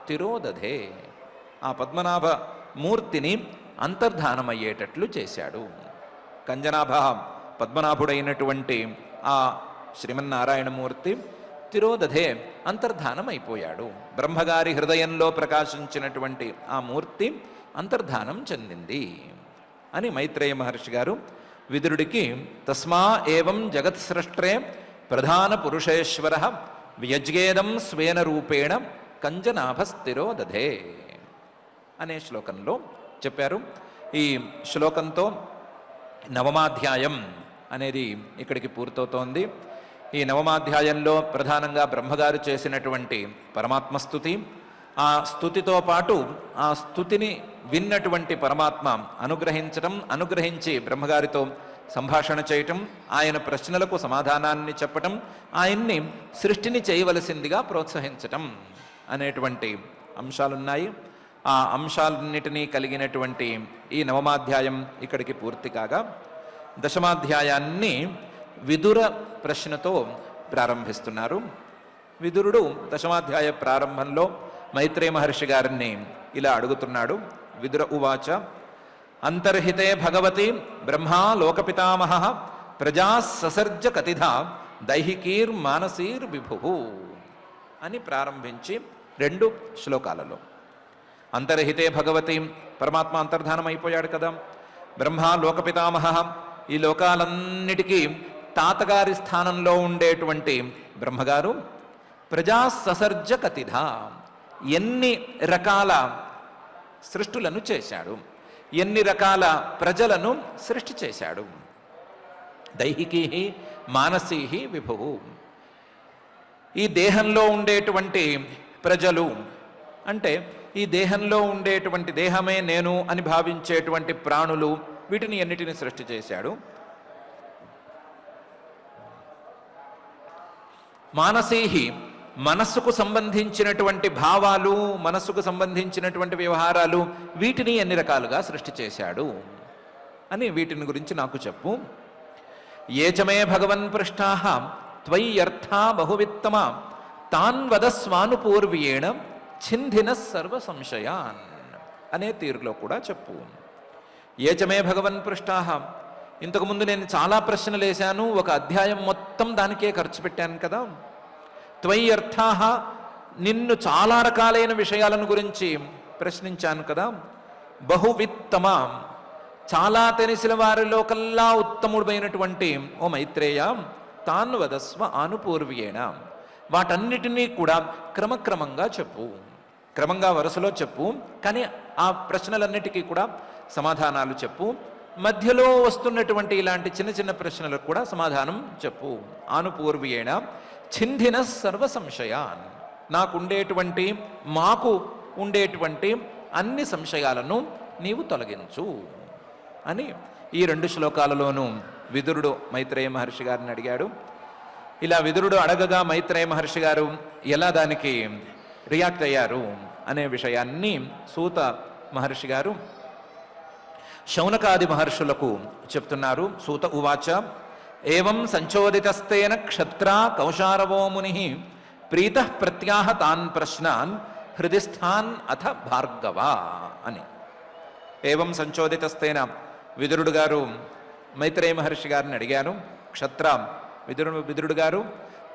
తిరోదధే, ఆ పద్మనాభ మూర్తిని అంతర్ధానమయ్యేటట్లు చేశాడు. కంజనాభ పద్మనాభుడైనటువంటి ఆ శ్రీమన్నారాయణమూర్తి తిరోదధే అంతర్ధానం అయిపోయాడు. బ్రహ్మగారి హృదయంలో ప్రకాశించినటువంటి ఆ మూర్తి అంతర్ధానం చెందింది అని మైత్రేయ మహర్షి గారు విదురుడికి తస్మా ఏవం జగత్సృష్ట్రే ప్రధాన పురుషేశ్వర వ్యజ్గేదం స్వేన రూపేణ కంజనాభస్థిరోదధే అనే శ్లోకంలో చెప్పారు. ఈ శ్లోకంతో నవమాధ్యాయం అనేది ఇక్కడికి పూర్తవుతోంది. ఈ నవమాధ్యాయంలో ప్రధానంగా బ్రహ్మగారు చేసినటువంటి పరమాత్మస్తుతి, ఆ స్తుతితో పాటు ఆ స్తుతిని విన్నటువంటి పరమాత్మ అనుగ్రహించటం, అనుగ్రహించి బ్రహ్మగారితో సంభాషణ చేయటం, ఆయన ప్రశ్నలకు సమాధానాన్ని చెప్పటం, ఆయన్ని సృష్టిని చేయవలసిందిగా ప్రోత్సహించటం అనేటువంటి అంశాలున్నాయి. ఆ అంశాలన్నిటినీ కలిగినటువంటి ఈ నవమాధ్యాయం ఇక్కడికి పూర్తి కాగా దశమాధ్యాయాన్ని విదుర ప్రశ్నతో ప్రారంభిస్తున్నారు. విదురుడు దశమాధ్యాయ ప్రారంభంలో మైత్రేయ మహర్షి గారిని ఇలా అడుగుతున్నాడు. విదుర ఉవాచ అంతర్హితే భగవతి బ్రహ్మా లోకపితామహ ప్రజా ససర్జ కతిధా దైహికీర్ మానసీర్ విభు అని ప్రారంభించి 2 శ్లోకాలలో అంతర్హితే భగవతి పరమాత్మ అంతర్ధానం అయిపోయాడు కదా. బ్రహ్మ లోకపితామహ ఈ లోకాలన్నిటికీ తాతగారి స్థానంలో ఉండేటువంటి బ్రహ్మగారు ప్రజా ససర్జ కతిధ ఎన్ని రకాల సృష్టులను చేశాడు, ఎన్ని రకాల ప్రజలను సృష్టి చేశాడు. దైహికీ మానసీ విభు ఈ దేహంలో ఉండేటువంటి ప్రజలు అంటే ఈ దేహంలో ఉండేటువంటి దేహమే నేను అని భావించేటువంటి ప్రాణులు వీటిని ఎన్నిటిని సృష్టి చేశాడు. మానసీహి మనస్సుకు సంబంధించినటువంటి భావాలు, మనస్సుకు సంబంధించినటువంటి వ్యవహారాలు వీటిని ఎన్ని రకాలుగా సృష్టి చేశాడు అని వీటిని గురించి నాకు చెప్పు. ఏచమే భగవన్ పృష్టాః త్వయ్యర్థా బహువిత్తమ తాన్ వదస్వానుపూర్వ్యేణ ఛింధిన సర్వ సంశయాన్ అనే తీరులో కూడా చెప్పు. ఏచమే భగవన్ పృష్టాః ఇంతకుముందు నేను చాలా ప్రశ్నలు వేశాను, ఒక అధ్యాయం మొత్తం దానికే ఖర్చు పెట్టాను కదా. త్వయ్యర్థాః నిన్ను చాలా రకాలైన విషయాలను గురించి ప్రశ్నించాను కదా. బహువిత్తమ చాలా తెలిసిన వారిలో కల్లా ఉత్తముడైనటువంటి ఓ మైత్రేయ తాన్ వదస్వ ఆనుపూర్వ్యేణ వాటన్నిటినీ కూడా క్రమక్రమంగా చెప్పు, క్రమంగా వరుసలో చెప్పు. కానీ ఆ ప్రశ్నలన్నిటికీ కూడా సమాధానాలు చెప్పు. మధ్యలో వస్తున్నటువంటి ఇలాంటి చిన్న చిన్న ప్రశ్నలకు కూడా సమాధానం చెప్పు. ఆనుపూర్వ్యేణ ఛింధిన సర్వ సంశయాన్ నాకుండేటువంటి మాకు ఉండేటువంటి అన్ని సంశయాలను నీవు తొలగించు అని ఈ 2 శ్లోకాలలోనూ విదురుడు మైత్రేయ మహర్షి గారిని అడిగాడు. ఇలా విదురుడు అడగగా మైత్రేయ మహర్షి గారు ఎలా దానికి రియాక్ట్ అయ్యారు అనే విషయాన్ని సూత మహర్షి గారు శౌనకాది మహర్షులకు చెప్తున్నారు. సూత ఉవాచ ఏవం సంచోదితస్తేన క్షత్రా కౌశారవో ముని ప్రీతః ప్రత్యాహ తాన్ ప్రశ్నాన్ హృదిస్థాన్ అథ భార్గవ అని. ఏవం సంచోదితస్తేన విదురుడు గారు మైత్రేయ మహర్షి గారిని అడిగారు. క్షత్ర విదురుడు గారు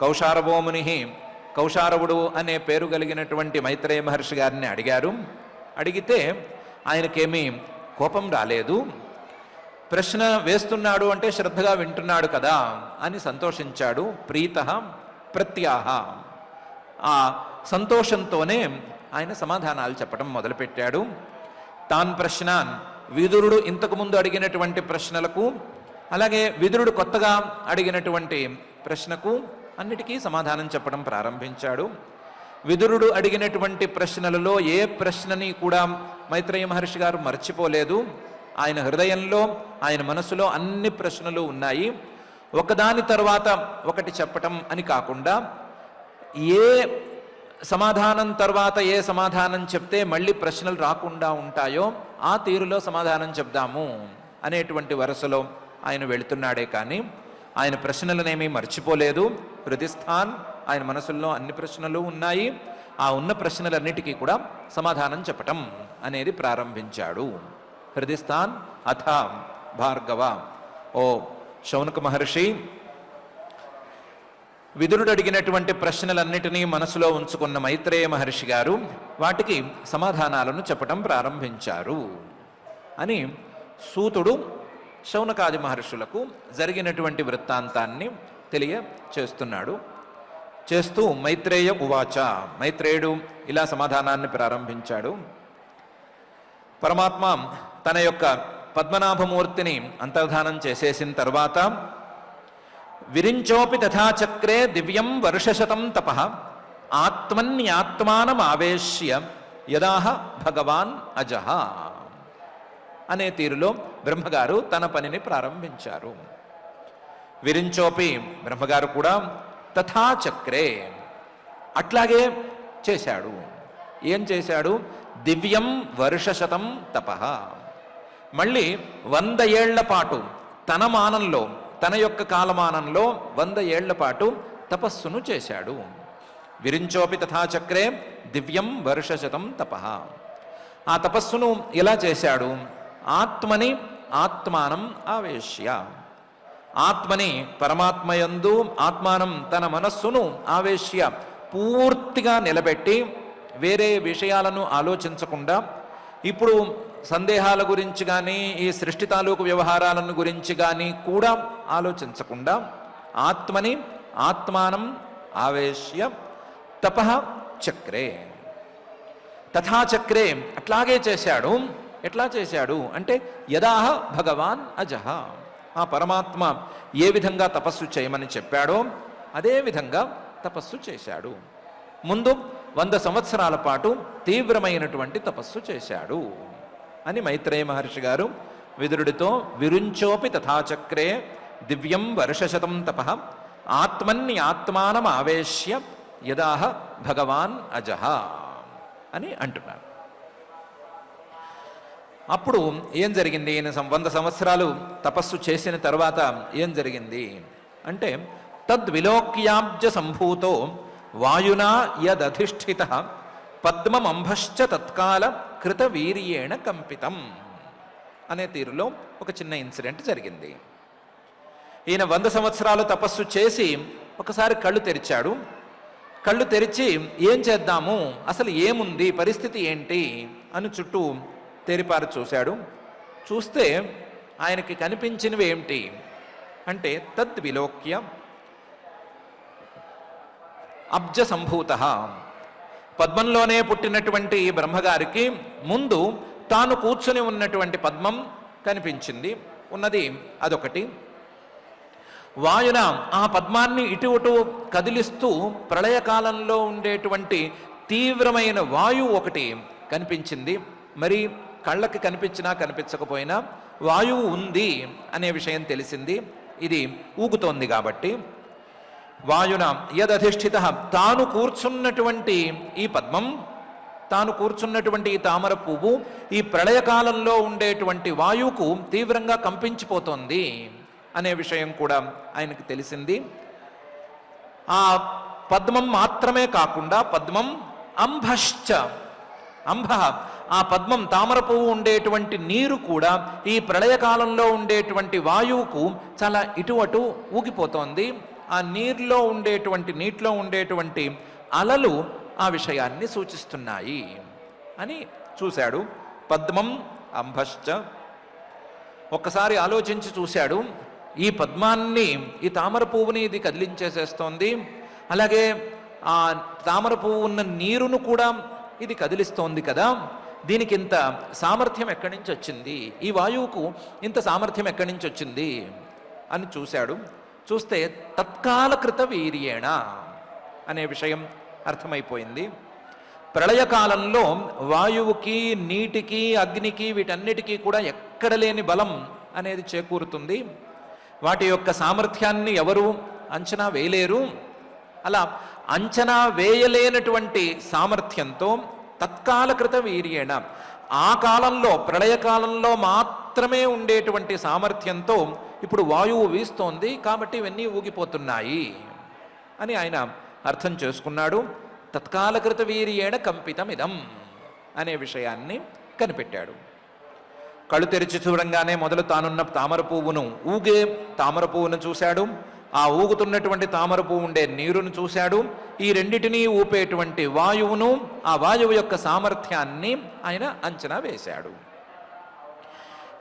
కౌశారవో ముని కౌశారవుడు అనే పేరు కలిగినటువంటి మైత్రేయ మహర్షి గారిని అడిగారు. అడిగితే ఆయనకేమీ కోపం రాలేదు. ప్రశ్న వేస్తున్నాడు అంటే శ్రద్ధగా వింటున్నాడు కదా అని సంతోషించాడు. ప్రీతః ప్రత్యాహ ఆ సంతోషంతోనే ఆయన సమాధానాలు చెప్పడం మొదలుపెట్టాడు. తాన్ ప్రశ్నాన్ విదురుడు ఇంతకుముందు అడిగినటువంటి ప్రశ్నలకు అలాగే విదురుడు కొత్తగా అడిగినటువంటి ప్రశ్నకు అన్నిటికీ సమాధానం చెప్పడం ప్రారంభించాడు. విదురుడు అడిగినటువంటి ప్రశ్నలలో ఏ ప్రశ్నని కూడా మైత్రేయ మహర్షి గారు మర్చిపోలేదు. ఆయన హృదయంలో ఆయన మనసులో అన్ని ప్రశ్నలు ఉన్నాయి. ఒకదాని తర్వాత ఒకటి చెప్పటం అని కాకుండా ఏ సమాధానం తర్వాత ఏ సమాధానం చెప్తే మళ్ళీ ప్రశ్నలు రాకుండా ఉంటాయో ఆ తీరులో సమాధానం చెప్దాము అనేటువంటి వరుసలో ఆయన వెళుతున్నాడే కానీ ఆయన ప్రశ్నలనేమీ మర్చిపోలేదు. హృదిస్థాన్ ఆయన మనసుల్లో అన్ని ప్రశ్నలు ఉన్నాయి. ఆ ఉన్న ప్రశ్నలన్నిటికీ కూడా సమాధానం చెప్పటం అనేది ప్రారంభించాడు. హృదిస్థాన్ అథ భార్గవ. ఓ శౌనక మహర్షి, విదురుడు అడిగినటువంటి ప్రశ్నలన్నిటినీ మనసులో ఉంచుకున్న మైత్రేయ మహర్షి గారు వాటికి సమాధానాలను చెప్పటం ప్రారంభించారు అని సూతుడు శౌనకాది మహర్షులకు జరిగినటువంటి వృత్తాంతాన్ని తెలియచేస్తున్నాడు. చేస్తూ మైత్రేయ ఉవాచ మైత్రేయుడు ఇలా సమాధానాన్ని ప్రారంభించాడు. పరమాత్మ తన యొక్క పద్మనాభమూర్తిని అంతర్ధానం చేసేసిన తర్వాత విరించోపి తథాచక్రే దివ్యం వర్షశతం తపః ఆత్మన్యాత్మానమావేశ్య యదాహ భగవాన్ అజః అనే తీరులో బ్రహ్మగారు తన పనిని ప్రారంభించారు. విరించోపి బ్రహ్మగారు కూడా తథాచక్రే అట్లాగే చేశాడు. ఏం చేశాడు? దివ్యం వర్షశతం తపః మళ్ళీ 100 ఏళ్ల పాటు తన మానంలో తన యొక్క కాలమానంలో 100 ఏళ్ల పాటు తపస్సును చేశాడు. విరించోపి తథాచక్రే దివ్యం వర్షశతం తపః. ఆ తపస్సును ఎలా చేశాడు ఆత్మని ఆత్మానం ఆవేశ్య, ఆత్మని పరమాత్మయందు, ఆత్మానం తన మనస్సును ఆవేశ్య పూర్తిగా నిలబెట్టి వేరే విషయాలను ఆలోచించకుండా, ఇప్పుడు సందేహాల గురించి కానీ ఈ సృష్టి తాలూకు వ్యవహారాలను గురించి కానీ కూడా ఆలోచించకుండా ఆత్మని ఆత్మానం ఆవేశ్య తపః చక్రే, తథాచక్రే అట్లాగే చేశాడు. ఎట్లా చేశాడు అంటే యదాహ భగవాన్ అజహ, ఆ పరమాత్మ ఏ విధంగా తపస్సు చేయమని చెప్పాడో అదే విధంగా తపస్సు చేశాడు. ముందు 100 సంవత్సరాల పాటు తీవ్రమైనటువంటి తపస్సు చేశాడు అని మైత్రేయ మహర్షి గారు విదురుడితో విరుంచోపి తథాచక్రే దివ్యం వర్షశతం తపః ఆత్మన్యాత్మానం ఆవేశ్య యదాహ భగవాన్ అజహ అని అంటున్నారు. అప్పుడు ఏం జరిగింది? 100 సంవత్సరాలు తపస్సు చేసిన తర్వాత ఏం జరిగింది అంటే తద్విలోక్యాబ్జ సంభూతో వాయునా యదధిష్ఠిత పద్మమంభశ్చ తత్కాల కృత వీర్యేణ కంపితం అనే తీరులో ఒక చిన్న ఇన్సిడెంట్ జరిగింది. ఈయన 100 సంవత్సరాలు తపస్సు చేసి ఒకసారి కళ్ళు తెరిచాడు. కళ్ళు తెరిచి ఏం చేద్దాము, అసలు ఏముంది, పరిస్థితి ఏంటి అని చుట్టూ తేరిపారు చూశాడు. చూస్తే ఆయనకి కనిపించినవి ఏమిటి అంటే తద్విలోక్య అబ్జ సంభూత, పద్మంలోనే పుట్టినటువంటి బ్రహ్మగారికి ముందు తాను కూర్చుని ఉన్నటువంటి పద్మం కనిపించింది. ఉన్నది అదొకటి. వాయున ఆ పద్మాన్ని ఇటు అటు కదిలిస్తూ ప్రళయకాలంలో ఉండేటువంటి తీవ్రమైన వాయువు ఒకటి కనిపించింది. మరి కళ్ళకి కనిపించినా కనిపించకపోయినా వాయువు ఉంది అనే విషయం తెలిసింది. ఇది ఊగుతోంది కాబట్టి. వాయున యదధిష్ఠిత, తాను కూర్చున్నటువంటి ఈ పద్మం, తాను కూర్చున్నటువంటి ఈ తామర పువ్వు ఈ ప్రళయకాలంలో ఉండేటువంటి వాయువుకు తీవ్రంగా కంపించిపోతోంది అనే విషయం కూడా ఆయనకు తెలిసింది. ఆ పద్మం మాత్రమే కాకుండా పద్మం అంభశ్చ, అంభ ఆ పద్మం తామర పువ్వు ఉండేటువంటి నీరు కూడా ఈ ప్రళయకాలంలో ఉండేటువంటి వాయువుకు చాలా ఇటు అటు ఊగిపోతోంది. ఆ నీటిలో ఉండేటువంటి అలలు ఆ విషయాన్ని సూచిస్తున్నాయి అని చూశాడు. పద్మం అంభశ్చ. ఒక్కసారి ఆలోచించి చూశాడు, ఈ పద్మాన్ని, ఈ తామర పువ్వుని ఇది కదిలించేసేస్తోంది, అలాగే ఆ తామర పువ్వు ఉన్న నీరును కూడా ఇది కదిలిస్తోంది కదా, దీనికి ఇంత సామర్థ్యం ఎక్కడి నుంచి వచ్చింది, ఈ వాయువుకు ఇంత సామర్థ్యం ఎక్కడి నుంచి వచ్చింది అని చూశాడు. చూస్తే తత్కాలకృత వీర్యేణ అనే విషయం అర్థమైపోయింది. ప్రళయకాలంలో వాయువుకి, నీటికి, అగ్నికి, వీటన్నిటికీ కూడా ఎక్కడ లేని బలం అనేది చేకూరుతుంది. వాటి యొక్క సామర్థ్యాన్ని ఎవరు అంచనా వేయలేరు. అలా అంచనా వేయలేనటువంటి సామర్థ్యంతో తత్కాలకృత వీర్యేణ, ఆ కాలంలో ప్రళయకాలంలో మాత్రమే ఉండేటువంటి సామర్థ్యంతో ఇప్పుడు వాయువు వీస్తోంది కాబట్టి ఇవన్నీ ఊగిపోతున్నాయి అని ఆయన అర్థం చేసుకున్నాడు. తత్కాలకృత వీర్యేణ కంపితమిదం అనే విషయాన్ని కనిపెట్టాడు. కళ్ళు తెరిచి చూడంగానే మొదలు తానున్న తామర పువ్వును, ఊగే తామర పువ్వును చూశాడు. ఆ ఊగుతున్నటువంటి తామర పువ్వు ఉండే నీరును చూశాడు. ఈ రెండిటినీ ఊపేటువంటి వాయువును, ఆ వాయువు యొక్క సామర్థ్యాన్ని ఆయన అంచనా వేశాడు.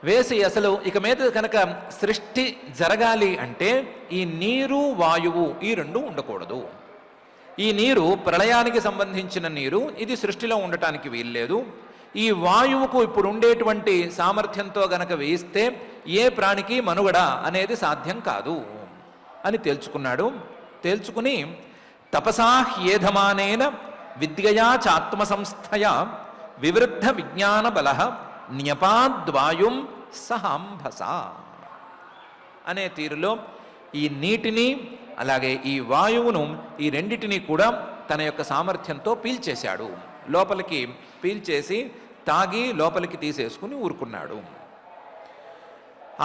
వేసి అసలు ఇక మీద కనుక సృష్టి జరగాలి అంటే ఈ నీరు, వాయువు ఈ రెండు ఉండకూడదు. ఈ నీరు ప్రళయానికి సంబంధించిన నీరు, ఇది సృష్టిలో ఉండటానికి వీల్లేదు. ఈ వాయువుకు ఇప్పుడు ఉండేటువంటి సామర్థ్యంతో గనక వేయిస్తే ఏ ప్రాణికి మనుగడ అనేది సాధ్యం కాదు అని తేల్చుకున్నాడు. తేల్చుకుని తపసా హ్యేధమానేన విద్యయా చాత్మ సంస్థయా వివృద్ధ విజ్ఞాన బల న్యపాద్వాయుం సహాంభస అనే తీరులో ఈ నీటిని అలాగే ఈ వాయువును, ఈ రెండిటిని కూడా తన యొక్క సామర్థ్యంతో పీల్చేశాడు. లోపలికి పీల్చేసి తాగి లోపలికి తీసేసుకుని ఊరుకున్నాడు.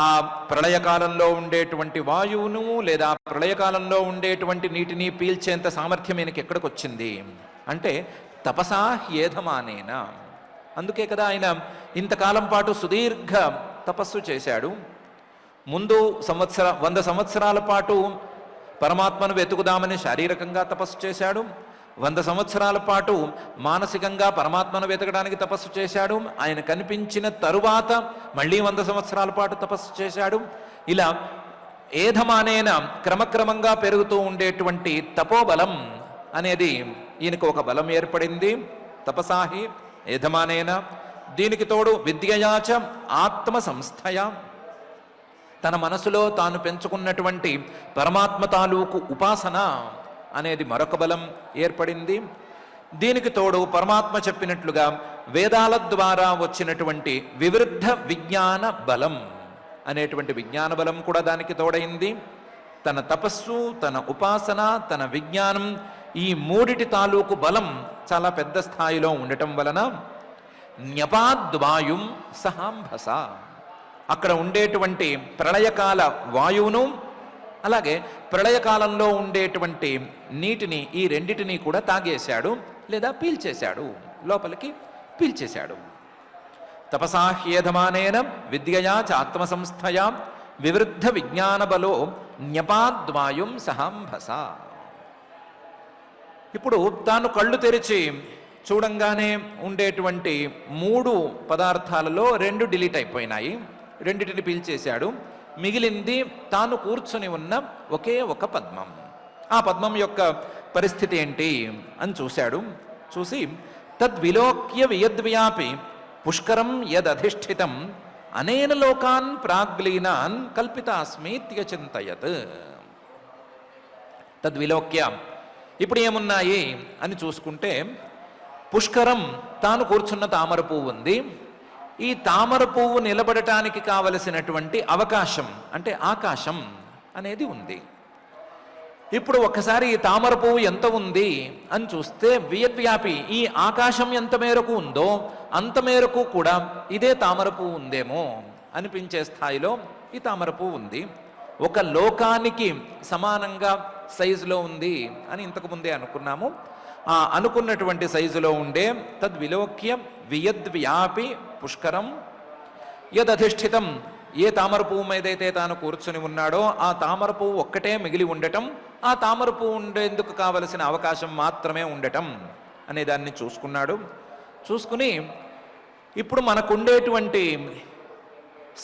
ఆ ప్రళయకాలంలో ఉండేటువంటి వాయువును లేదా ప్రళయకాలంలో ఉండేటువంటి నీటిని పీల్చేంత సామర్థ్యం ఈయనకి ఎక్కడికి వచ్చింది అంటే తపసా హ్యేధమానేన, అందుకే కదా ఆయన ఇంతకాలం పాటు సుదీర్ఘ తపస్సు చేశాడు. ముందు 100 సంవత్సరాల పాటు పరమాత్మను వెతుకుదామని శారీరకంగా తపస్సు చేశాడు. 100 సంవత్సరాల పాటు మానసికంగా పరమాత్మను వెతకడానికి తపస్సు చేశాడు. ఆయన కనిపించిన తరువాత మళ్ళీ 100 సంవత్సరాల పాటు తపస్సు చేశాడు. ఇలా ఏధమానేన క్రమక్రమంగా పెరుగుతూ ఉండేటువంటి తపోబలం అనేది ఈయనకు ఒక బలం ఏర్పడింది. తపసాహి ఏధమానేన, దీనికి తోడు విద్యయాచ ఆత్మ సంస్థయ, తన మనసులో తాను పెంచుకున్నటువంటి పరమాత్మ తాలూకు ఉపాసన అనేది మరొక బలం ఏర్పడింది. దీనికి తోడు పరమాత్మ చెప్పినట్లుగా వేదాల ద్వారా వచ్చినటువంటి వివృద్ధ విజ్ఞాన బలం అనేటువంటి విజ్ఞాన బలం కూడా దానికి తోడైంది. తన తపస్సు, తన ఉపాసన, తన విజ్ఞానం, ఈ మూడిటి తాలూకు బలం చాలా పెద్ద స్థాయిలో ఉండటం వలన న్యపాద్వాయుం సహాంభస, అక్కడ ఉండేటువంటి ప్రళయకాల వాయువును అలాగే ప్రళయకాలంలో ఉండేటువంటి నీటిని, ఈ రెండిటిని కూడా తాగేశాడు లేదా పీల్చేశాడు, లోపలికి పీల్చేశాడు. తపసాహ్యేధమానేన విద్యయా చ ఆత్మసంస్థయా వివృద్ధ విజ్ఞానబలో న్యపాద్వాయుం సహాంభస. ఇప్పుడు తాను కళ్ళు తెరిచి చూడంగానే ఉండేటువంటి 3 పదార్థాలలో 2 డిలీట్ అయిపోయినాయి, రెండిటిని పీల్చేశాడు. మిగిలింది తాను కూర్చుని ఉన్న ఒకే ఒక పద్మం. ఆ పద్మం యొక్క పరిస్థితి ఏంటి అని చూశాడు. చూసి తద్విలోక్య వియద్వ్యాపి పుష్కరం యదధిష్ఠితం అనేన లోకాన్ ప్రాగ్లీనాన్ కల్పితాస్మీత్యచింతయత్. తద్విలోక్య, ఇప్పుడు ఏమున్నాయి అని చూసుకుంటే, పుష్కరం, తాను కూర్చున్న తామర పువ్వు ఉంది. ఈ తామర పువ్వు నిలబడటానికి కావలసినటువంటి అవకాశం అంటే ఆకాశం అనేది ఉంది. ఇప్పుడు ఒక్కసారి ఈ తామర పువ్వు ఎంత ఉంది అని చూస్తే వియద్వ్యాపి, ఈ ఆకాశం ఎంత మేరకు ఉందో అంత మేరకు కూడా ఇదే తామర పువ్వు ఉందేమో అనిపించే స్థాయిలో ఈ తామర పువ్వు ఉంది. ఒక లోకానికి సమానంగా సైజులో ఉంది అని ఇంతకు ముందే అనుకున్నాము. ఆ అనుకున్నటువంటి సైజులో ఉండే తద్విలోక్య వియద్వ్యాపి పుష్కరం యదధిష్ఠితం, ఏ తామర పువ్వు మీదైతే తాను కూర్చుని ఉన్నాడో ఆ తామర పువ్వు ఒక్కటే మిగిలి ఉండటం, ఆ తామర పువ్వు ఉండేందుకు కావలసిన అవకాశం మాత్రమే ఉండటం అనే దాన్ని చూసుకున్నాడు. చూసుకుని ఇప్పుడు మనకుండేటువంటి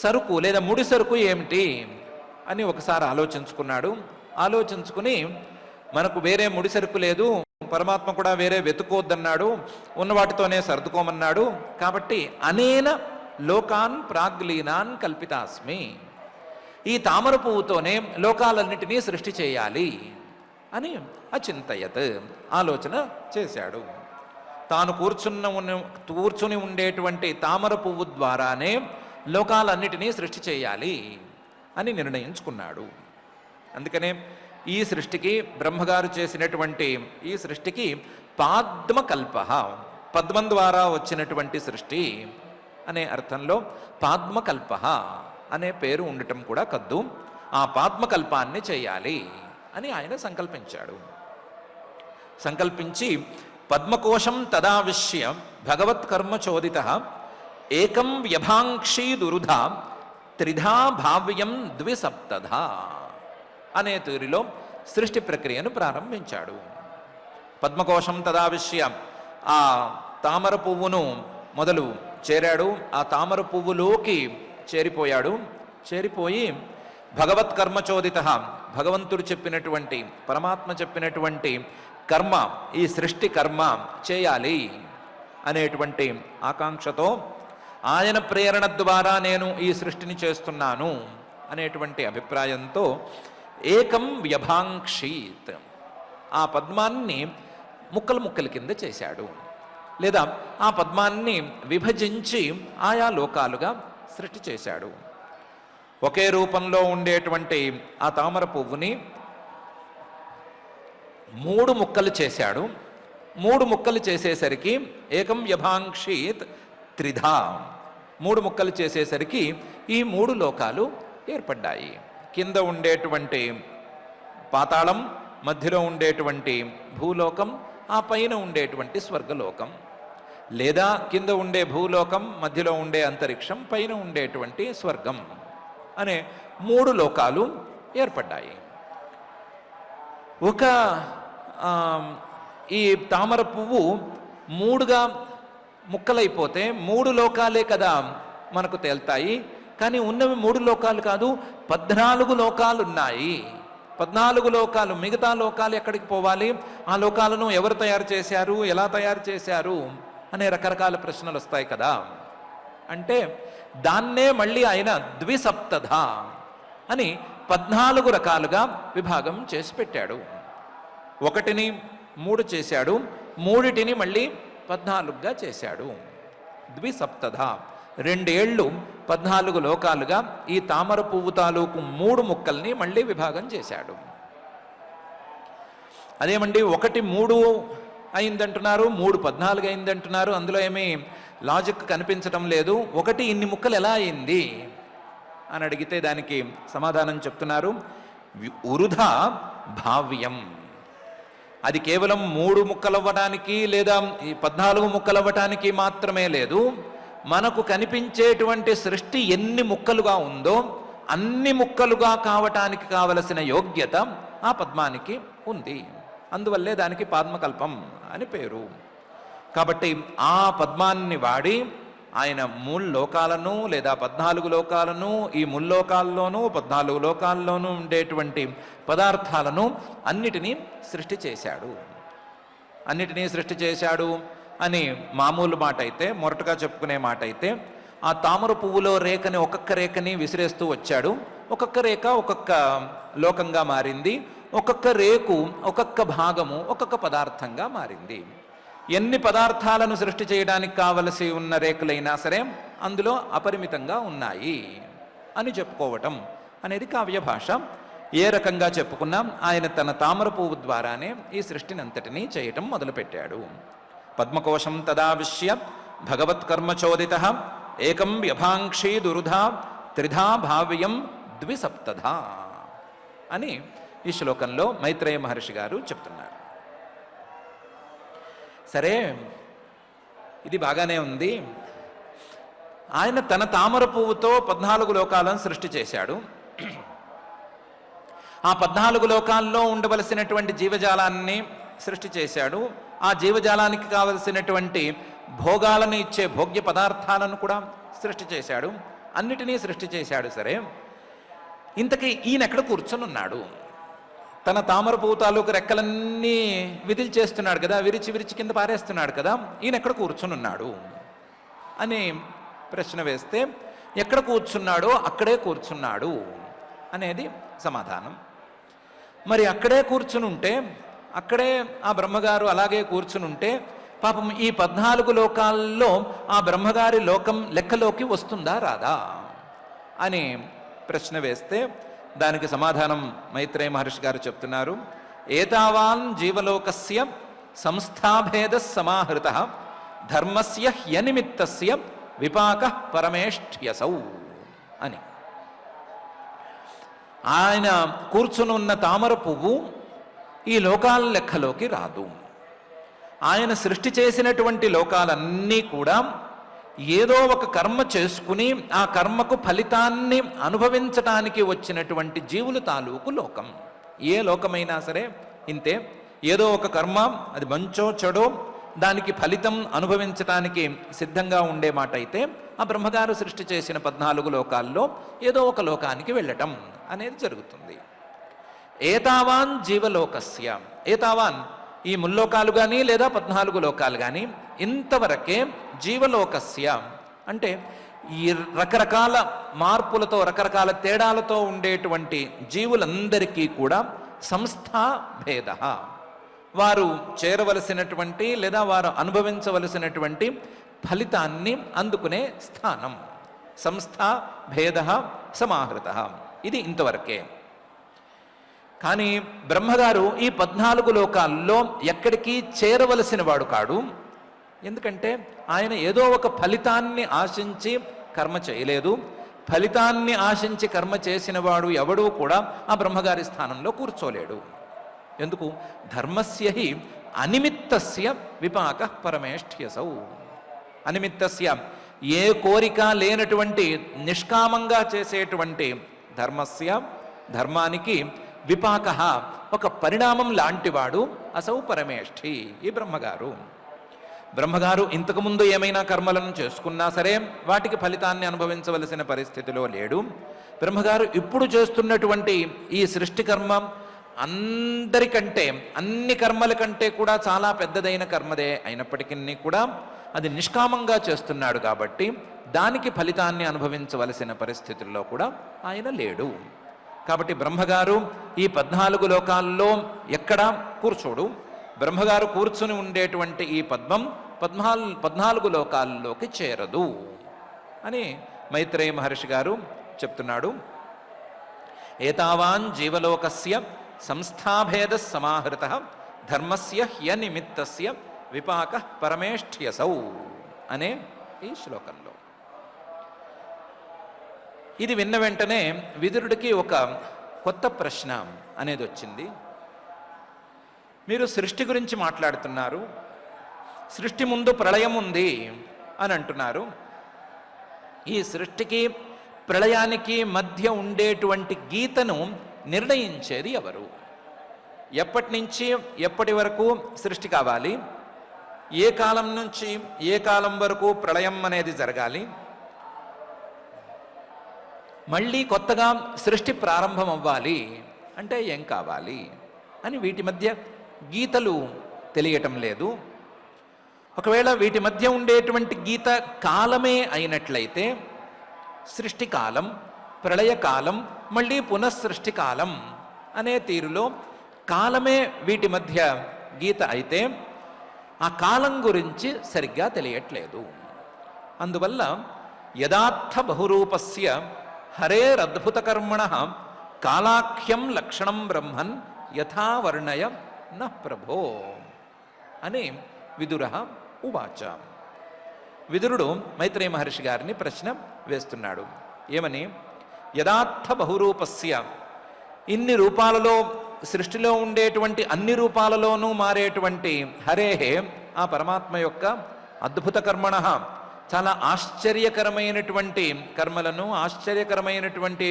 సరుకు లేదా ముడి సరుకు ఏమిటి అని ఒకసారి ఆలోచించుకున్నాడు. ఆలోచించుకుని మనకు వేరే ముడి సరుకు లేదు, పరమాత్మ కూడా వేరే వెతుకోవద్దన్నాడు, ఉన్న వాటితోనే సర్దుకోమన్నాడు. కాబట్టి అనేన లోకాన్ ప్రాగ్లీనాన్ కల్పితాస్మి, ఈ తామర పువ్వుతోనే లోకాలన్నిటినీ సృష్టి చేయాలి అని అచింతయత్, ఆలోచన చేశాడు. తాను కూర్చుని ఉండేటువంటి తామర పువ్వు ద్వారానే లోకాలన్నిటినీ సృష్టి చేయాలి అని నిర్ణయించుకున్నాడు. అందుకనే ఈ సృష్టికి, బ్రహ్మగారు చేసినటువంటి ఈ సృష్టికి పాద్మకల్ప, పద్మం ద్వారా వచ్చినటువంటి సృష్టి అనే అర్థంలో పాద్మకల్ప అనే పేరు ఉండటం కూడా కద్దు. ఆ పాద్మకల్పాన్ని చేయాలి అని ఆయన సంకల్పించాడు. సంకల్పించి పద్మకోశం తదావిశ్య భగవత్కర్మచోదిత ఏకం వ్యభాంక్షీ దురుధా త్రిధా భావ్యం ద్విసప్తధా అనే తీరులో సృష్టి ప్రక్రియను ప్రారంభించాడు. పద్మకోశం తదావిశ్య, ఆ తామర పువ్వును మొదలు చేరాడు. ఆ తామర పువ్వులోకి చేరిపోయాడు. చేరిపోయి భగవత్కర్మచోదిత, భగవంతుడు చెప్పినటువంటి, పరమాత్మ చెప్పినటువంటి కర్మ, ఈ సృష్టి కర్మ చేయాలి అనేటువంటి ఆకాంక్షతో, ఆయన ప్రేరణ ద్వారా నేను ఈ సృష్టిని చేస్తున్నాను అనేటువంటి అభిప్రాయంతో ఏకం వ్యభాంక్షీత్, ఆ పద్మాన్ని ముక్కలు కింద చేశాడు. లేదా ఆ పద్మాన్ని విభజించి ఆయా లోకాలుగా సృష్టి చేశాడు. ఒకే రూపంలో ఉండేటువంటి ఆ తామర పువ్వుని 3 ముక్కలు చేశాడు. 3 ముక్కలు చేసేసరికి ఏకం వ్యభాంక్షీత్ త్రిధా, 3 ముక్కలు చేసేసరికి ఈ 3 లోకాలు ఏర్పడ్డాయి. కింద ఉండేటువంటి పాతాళం, మధ్యలో ఉండేటువంటి భూలోకం, ఆ పైన ఉండేటువంటి స్వర్గలోకం. లేదా కింద ఉండే భూలోకం, మధ్యలో ఉండే అంతరిక్షం, పైన ఉండేటువంటి స్వర్గం అనే 3 లోకాలు ఏర్పడ్డాయి. ఒక ఈ తామర పువ్వు 3గా ముక్కలైపోతే 3 లోకాలే కదా మనకు తేల్తాయి. కానీ ఉన్నవి 3 లోకాలు కాదు, 14 లోకాలు ఉన్నాయి. 14 లోకాలు, మిగతా లోకాలు ఎక్కడికి పోవాలి? ఆ లోకాలను ఎవరు తయారు చేశారు, ఎలా తయారు చేశారు అనే రకరకాల ప్రశ్నలు వస్తాయి కదా. అంటే దాన్నే మళ్ళీ ఆయన ద్విసప్తధ అని 14 రకాలుగా విభాగం చేసి పెట్టాడు. 1ని 3 చేశాడు, 3టిని మళ్ళీ 14గా చేశాడు. ద్విసప్తధ, 2 ఏళ్ళు 14 లోకాలుగా ఈ తామర పువ్వు తాలూకు 3 ముక్కల్ని మళ్ళీ విభాగం చేశాడు. అదేమండి 1 3 అయిందంటున్నారు, 3 14 అయిందంటున్నారు, అందులో ఏమీ లాజిక్ కనిపించటం లేదు. 1 ఇన్ని ముక్కలు ఎలా అయింది అని అడిగితే దానికి సమాధానం చెప్తున్నారు. వృధా భావ్యం. అది కేవలం 3 ముక్కలవ్వటానికి లేదా ఈ 14 ముక్కలవ్వటానికి మాత్రమే లేదు. మనకు కనిపించేటువంటి సృష్టి ఎన్ని ముక్కలుగా ఉందో అన్ని ముక్కలుగా కావటానికి కావలసిన యోగ్యత ఆ పద్మానికి ఉంది. అందువల్లే దానికి పద్మకల్పం అని పేరు. కాబట్టి ఆ పద్మాన్ని వాడి ఆయన 3 లోకాలను లేదా 14 లోకాలను, ఈ 3 లోకాల్లోనూ 14 లోకాల్లోనూ ఉండేటువంటి పదార్థాలను అన్నిటినీ సృష్టి చేశాడు. అన్నిటినీ సృష్టి చేశాడు అని మామూలు మాట అయితే, మొరటగా చెప్పుకునే మాట అయితే, ఆ తామర పువ్వులో రేఖని ఒక్కొక్క రేఖని విసిరేస్తూ వచ్చాడు. ఒక్కొక్క రేఖ ఒక్కొక్క లోకంగా మారింది. ఒక్కొక్క రేకు ఒక్కొక్క భాగము ఒక్కొక్క పదార్థంగా మారింది. ఎన్ని పదార్థాలను సృష్టి చేయడానికి కావలసి ఉన్న రేకులైనా సరే అందులో అపరిమితంగా ఉన్నాయి అని చెప్పుకోవటం అనేది కావ్య భాష. ఏ రకంగా చెప్పుకున్నా ఆయన తన తామర పువ్వు ద్వారానే ఈ సృష్టిని అంతటినీ చేయటం మొదలుపెట్టాడు. పద్మకోశం తదావిశ్య భగవత్కర్మచోదిత ఏకం వ్యభాంక్షీ దురుధా త్రిధా భావ్యం ద్విసప్తధ అని ఈ శ్లోకంలో మైత్రేయ మహర్షి గారు చెప్తున్నారు. సరే, ఇది బాగానే ఉంది. ఆయన తన తామర పువ్వుతో 14 లోకాలను సృష్టి చేశాడు. ఆ 14 లోకాల్లో ఉండవలసినటువంటి జీవజాలాన్ని సృష్టి చేశాడు. ఆ జీవజాలానికి కావలసినటువంటి భోగాలను ఇచ్చే భోగ్య పదార్థాలను కూడా సృష్టి చేశాడు. అన్నిటినీ సృష్టి చేశాడు. సరే, ఇంతకీ ఈయన ఎక్కడ కూర్చొని ఉన్నాడు? తన తామర పువ్వు తాలూకు రెక్కలన్నీ విధులు చేస్తున్నాడు కదా, విరిచి విరిచి కింద పారేస్తున్నాడు కదా, ఈయన ఎక్కడ కూర్చొని ఉన్నాడు అని ప్రశ్న వేస్తే, ఎక్కడ కూర్చున్నాడో అక్కడే కూర్చున్నాడు అనేది సమాధానం. మరి అక్కడే కూర్చుని ఉంటే, అక్కడే ఆ బ్రహ్మగారు అలాగే కూర్చుని ఉంటే, పాపం ఈ 14 లోకాల్లో ఆ బ్రహ్మగారి లోకం లెక్కలోకి వస్తుందా రాదా అని ప్రశ్న వేస్తే దానికి సమాధానం మైత్రేయ మహర్షి గారు చెప్తున్నారు. ఏతావాన్ జీవలోకస్య సంస్థాభేద సమాహృత ధర్మస్య హ్యనిమిత్తస్య విపాక పరమేష్ఠ్యసౌ అని. ఆయన కూర్చునున్న తామర పువ్వు ఈ లోకాల లెక్కలోకి రాదు. ఆయన సృష్టి చేసినటువంటి లోకాలన్నీ కూడా ఏదో ఒక కర్మ చేసుకుని ఆ కర్మకు ఫలితాన్ని అనుభవించటానికి వచ్చినటువంటి జీవుల తాలూకు లోకం. ఏ లోకమైనా సరే ఇంతే. ఏదో ఒక కర్మ, అది మంచో చెడో, దానికి ఫలితం అనుభవించటానికి సిద్ధంగా ఉండే మాట అయితే ఆ బ్రహ్మగారు సృష్టి చేసిన 14 లోకాల్లో ఏదో ఒక లోకానికి వెళ్ళటం అనేది జరుగుతుంది. ఏతావాన్ జీవలోకస్య, ఏతావాన్ ఈ 3 లోకాలు కానీ లేదా 14 లోకాలు కానీ, ఇంతవరకే జీవలోకస్య అంటే ఈ రకరకాల మార్పులతో రకరకాల తేడాలతో ఉండేటువంటి జీవులందరికీ కూడా సంస్థా భేద, వారు చేరవలసినటువంటి లేదా వారు అనుభవించవలసినటువంటి ఫలితాన్ని అందుకునే స్థానం. సంస్థా భేద సమాహృత, ఇది ఇంతవరకే. కానీ బ్రహ్మగారు ఈ 14 లోకాల్లో ఎక్కడికి చేరవలసిన వాడు కాడు. ఎందుకంటే ఆయన ఏదో ఒక ఫలితాన్ని ఆశించి కర్మ చేయలేదు. ఫలితాన్ని ఆశించి కర్మ చేసిన వాడు ఎవడూ కూడా ఆ బ్రహ్మగారి స్థానంలో కూర్చోలేడు. ఎందుకు? ధర్మస్య హి అనిమిత్తస్య విపాక పరమేష్ఠ్యసౌ. అనిమిత్తస్య ఏ కోరిక లేనటువంటి నిష్కామంగా చేసేటువంటి ధర్మస్య ధర్మానికి విపాక ఒక పరిణామం లాంటివాడు అసౌ పరమేష్ఠి ఈ బ్రహ్మగారు ఇంతకుముందు ఏమైనా కర్మలను చేసుకున్నా సరే వాటికి ఫలితాన్ని అనుభవించవలసిన పరిస్థితిలో లేడు. బ్రహ్మగారు ఇప్పుడు చేస్తున్నటువంటి ఈ సృష్టి కర్మ అందరికంటే అన్ని కర్మల కంటే కూడా చాలా పెద్దదైన కర్మదే అయినప్పటికీ కూడా అది నిష్కామంగా చేస్తున్నాడు కాబట్టి దానికి ఫలితాన్ని అనుభవించవలసిన పరిస్థితుల్లో కూడా ఆయన లేడు. కాబట్టి బ్రహ్మగారు ఈ 14 లోకాల్లో ఎక్కడా కూర్చోడు. బ్రహ్మగారు కూర్చుని ఉండేటువంటి ఈ పద్మం 14 లోకాల్లోకి చేరదు అని మైత్రేయ మహర్షి గారు చెప్తున్నాడు. ఏతావాన్ జీవలోకస్య సంస్థాభేద సమాహృత ధర్మస్య హ్యనిమిత్తస్య విపాక పరమేష్ఠ్యసౌ అనే ఈ శ్లోకంలో. ఇది విన్న వెంటనే విదురుడికి ఒక కొత్త ప్రశ్న అనేది వచ్చింది. మీరు సృష్టి గురించి మాట్లాడుతున్నారు, సృష్టి ముందు ప్రళయం ఉంది అని అంటున్నారు. ఈ సృష్టికి ప్రళయానికి మధ్య ఉండేటువంటి గీతను నిర్ణయించేది ఎవరు? ఎప్పటి నుంచి ఎప్పటి వరకు సృష్టి కావాలి? ఏ కాలం నుంచి ఏ కాలం వరకు ప్రళయం అనేది జరగాలి? మళ్ళీ కొత్తగా సృష్టి ప్రారంభం అవ్వాలి అంటే ఏం కావాలి అని వీటి మధ్య గీతలు తెలియటం లేదు. ఒకవేళ వీటి మధ్య ఉండేటువంటి గీత కాలమే అయినట్లయితే సృష్టి కాలం, ప్రళయకాలం, మళ్ళీ పునఃసృష్టి కాలం అనే తీరులో కాలమే వీటి మధ్య గీత అయితే ఆ కాలం గురించి సరిగ్గా తెలియట్లేదు. అందువల్ల యదార్థ బహురూపస్య హరేరద్భుతకర్మణ కాలాఖ్యం లక్షణం బ్రహ్మన్ యథా వర్ణయ న ప్రభో అని విదుర ఉవాచ. విదురుడు మైత్రేయ మహర్షి గారిని ప్రశ్న వేస్తున్నాడు. ఏమని? యదార్థ బహురూపస్య, ఇన్ని రూపాలలో సృష్టిలో ఉండేటువంటి అన్ని రూపాలలోనూ మారేటువంటి హరేహే ఆ పరమాత్మ యొక్క అద్భుత కర్మణ, చాలా ఆశ్చర్యకరమైనటువంటి కర్మలను ఆశ్చర్యకరమైనటువంటి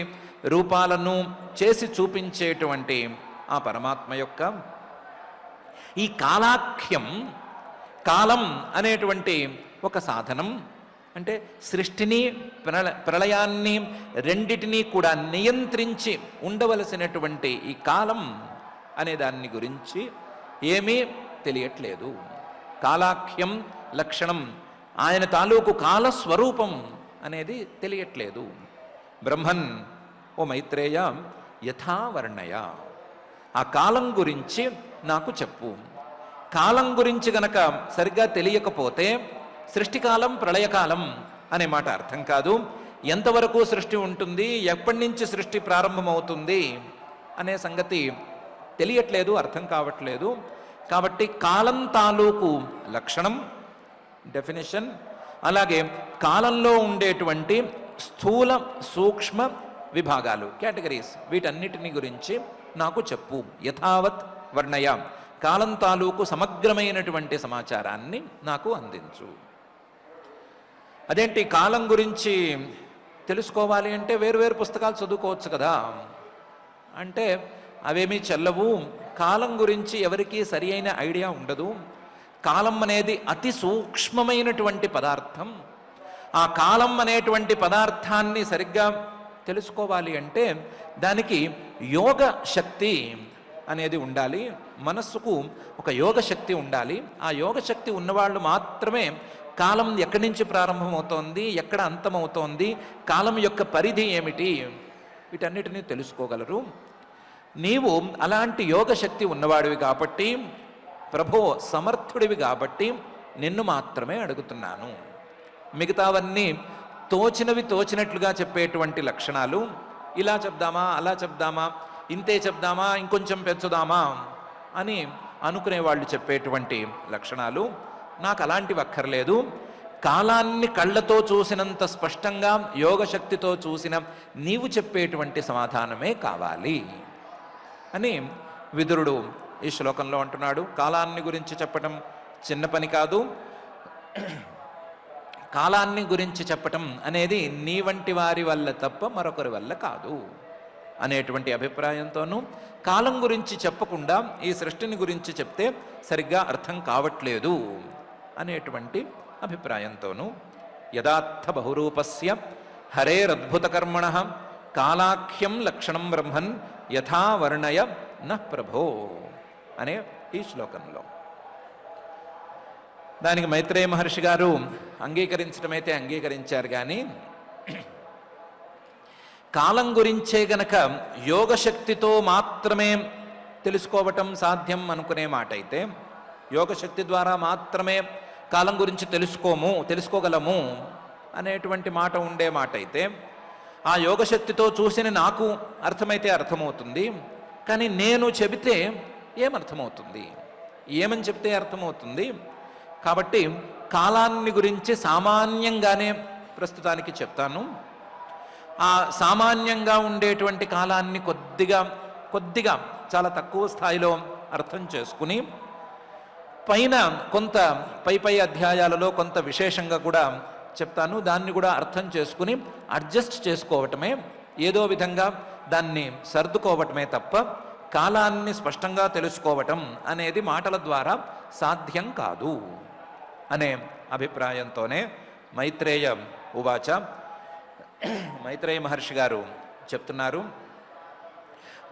రూపాలను చేసి చూపించేటువంటి ఆ పరమాత్మ యొక్క ఈ కాలాఖ్యం, కాలం అనేటువంటి ఒక సాధనం, అంటే సృష్టిని ప్రళయాన్ని రెండిటినీ కూడా నియంత్రించి ఉండవలసినటువంటి ఈ కాలం అనే దాన్ని గురించి ఏమీ తెలియట్లేదు. కాలాఖ్యం లక్షణం, ఆయన తాలూకు కాలస్వరూపం అనేది తెలియట్లేదు. బ్రహ్మన్, ఓ మైత్రేయ, యథావర్ణయ, ఆ కాలం గురించి నాకు చెప్పు. కాలం గురించి గనక సరిగ్గా తెలియకపోతే సృష్టికాలం ప్రళయకాలం అనే మాట అర్థం కాదు. ఎంతవరకు సృష్టి ఉంటుంది, ఎప్పటి నుంచి సృష్టి ప్రారంభమవుతుంది అనే సంగతి తెలియట్లేదు, అర్థం కావట్లేదు. కాబట్టి కాలం తాలూకు లక్షణం, డెఫినేషన్, అలాగే కాలంలో ఉండేటువంటి స్థూల సూక్ష్మ విభాగాలు, కేటగిరీస్, వీటన్నిటిని గురించి నాకు చెప్పు. యథావత్ వర్ణయ, కాలం తాలూకు సమగ్రమైనటువంటి సమాచారాన్ని నాకు అందించు. అదేంటి, కాలం గురించి తెలుసుకోవాలి అంటే వేరువేరు పుస్తకాలు చదువుకోవచ్చు కదా అంటే అవేమీ చెల్లవు. కాలం గురించి ఎవరికీ సరి అయిన ఐడియా ఉండదు. కాలం అనేది అతి సూక్ష్మమైనటువంటి పదార్థం. ఆ కాలం అనేటువంటి పదార్థాన్ని సరిగ్గా తెలుసుకోవాలి అంటే దానికి యోగ శక్తి అనేది ఉండాలి. మనస్సుకు ఒక యోగ శక్తి ఉండాలి. ఆ యోగ శక్తి ఉన్నవాళ్ళు మాత్రమే కాలం ఎక్కడి నుంచి ప్రారంభమవుతోంది, ఎక్కడ అంతమవుతోంది, కాలం యొక్క పరిధి ఏమిటి, వీటన్నిటినీ తెలుసుకోగలరు. నీవు అలాంటి యోగ శక్తి ఉన్నవాడివి కాబట్టి, ప్రభో సమర్థుడివి కాబట్టి నిన్ను మాత్రమే అడుగుతున్నాను. మిగతావన్నీ తోచినవి తోచినట్లుగా చెప్పేటువంటి లక్షణాలు, ఇలా చెప్దామా అలా చెప్దామా, ఇంతే చెప్దామా ఇంకొంచెం పెంచుదామా అని అనుకునే వాళ్ళు చెప్పేటువంటి లక్షణాలు నాకు అలాంటివి అక్కర్లేదు. కాలాన్ని కళ్ళతో చూసినంత స్పష్టంగా యోగశక్తితో చూసిన నీవు చెప్పేటువంటి సమాధానమే కావాలి అని విదురుడు ఈ శ్లోకంలో అంటున్నాడు. కాలాన్ని గురించి చెప్పడం చిన్న పని కాదు. కాలాన్ని గురించి చెప్పటం అనేది నీ వంటి వారి వల్ల తప్ప మరొకరి వల్ల కాదు అనేటువంటి అభిప్రాయంతోనూ, కాలం గురించి చెప్పకుండా ఈ సృష్టిని గురించి చెప్తే సరిగ్గా అర్థం కావట్లేదు అనేటువంటి అభిప్రాయంతోనూ, యథార్థ బహురూపస్య హరేరద్భుతకర్మణ కాలాఖ్యం లక్షణం బ్రహ్మన్ యథా వర్ణయ న ప్రభో అనే ఈ శ్లోకంలో. దానికి మైత్రేయ మహర్షి గారు అంగీకరించడమైతే అంగీకరించారు, కానీ కాలం గురించే గనక యోగశక్తితో మాత్రమే తెలుసుకోవటం సాధ్యం అనుకునే మాట అయితే, యోగశక్తి ద్వారా మాత్రమే కాలం గురించి తెలుసుకోగలము అనేటువంటి మాట ఉండే మాట అయితే, ఆ యోగశక్తితో చూసిన నాకు అర్థమైతే అర్థమవుతుంది, కానీ నేను చెబితే ఏమర్థమవుతుంది, ఏమని చెప్తే అర్థమవుతుంది? కాబట్టి కాలాన్ని గురించి సామాన్యంగానే ప్రస్తుతానికి చెప్తాను. ఆ సామాన్యంగా ఉండేటువంటి కాలాన్ని కొద్దిగా చాలా తక్కువ స్థాయిలో అర్థం చేసుకుని, పైన కొంత పై అధ్యాయాలలో కొంత విశేషంగా కూడా చెప్తాను. దాన్ని కూడా అర్థం చేసుకుని అడ్జస్ట్ చేసుకోవటమే, ఏదో విధంగా దాన్ని సర్దుకోవటమే తప్ప కాలాన్ని స్పష్టంగా తెలుసుకోవటం అనేది మాటల ద్వారా సాధ్యం కాదు అనే అభిప్రాయంతోనే మైత్రేయ ఉవాచ, మైత్రేయ మహర్షి గారు చెప్తున్నారు,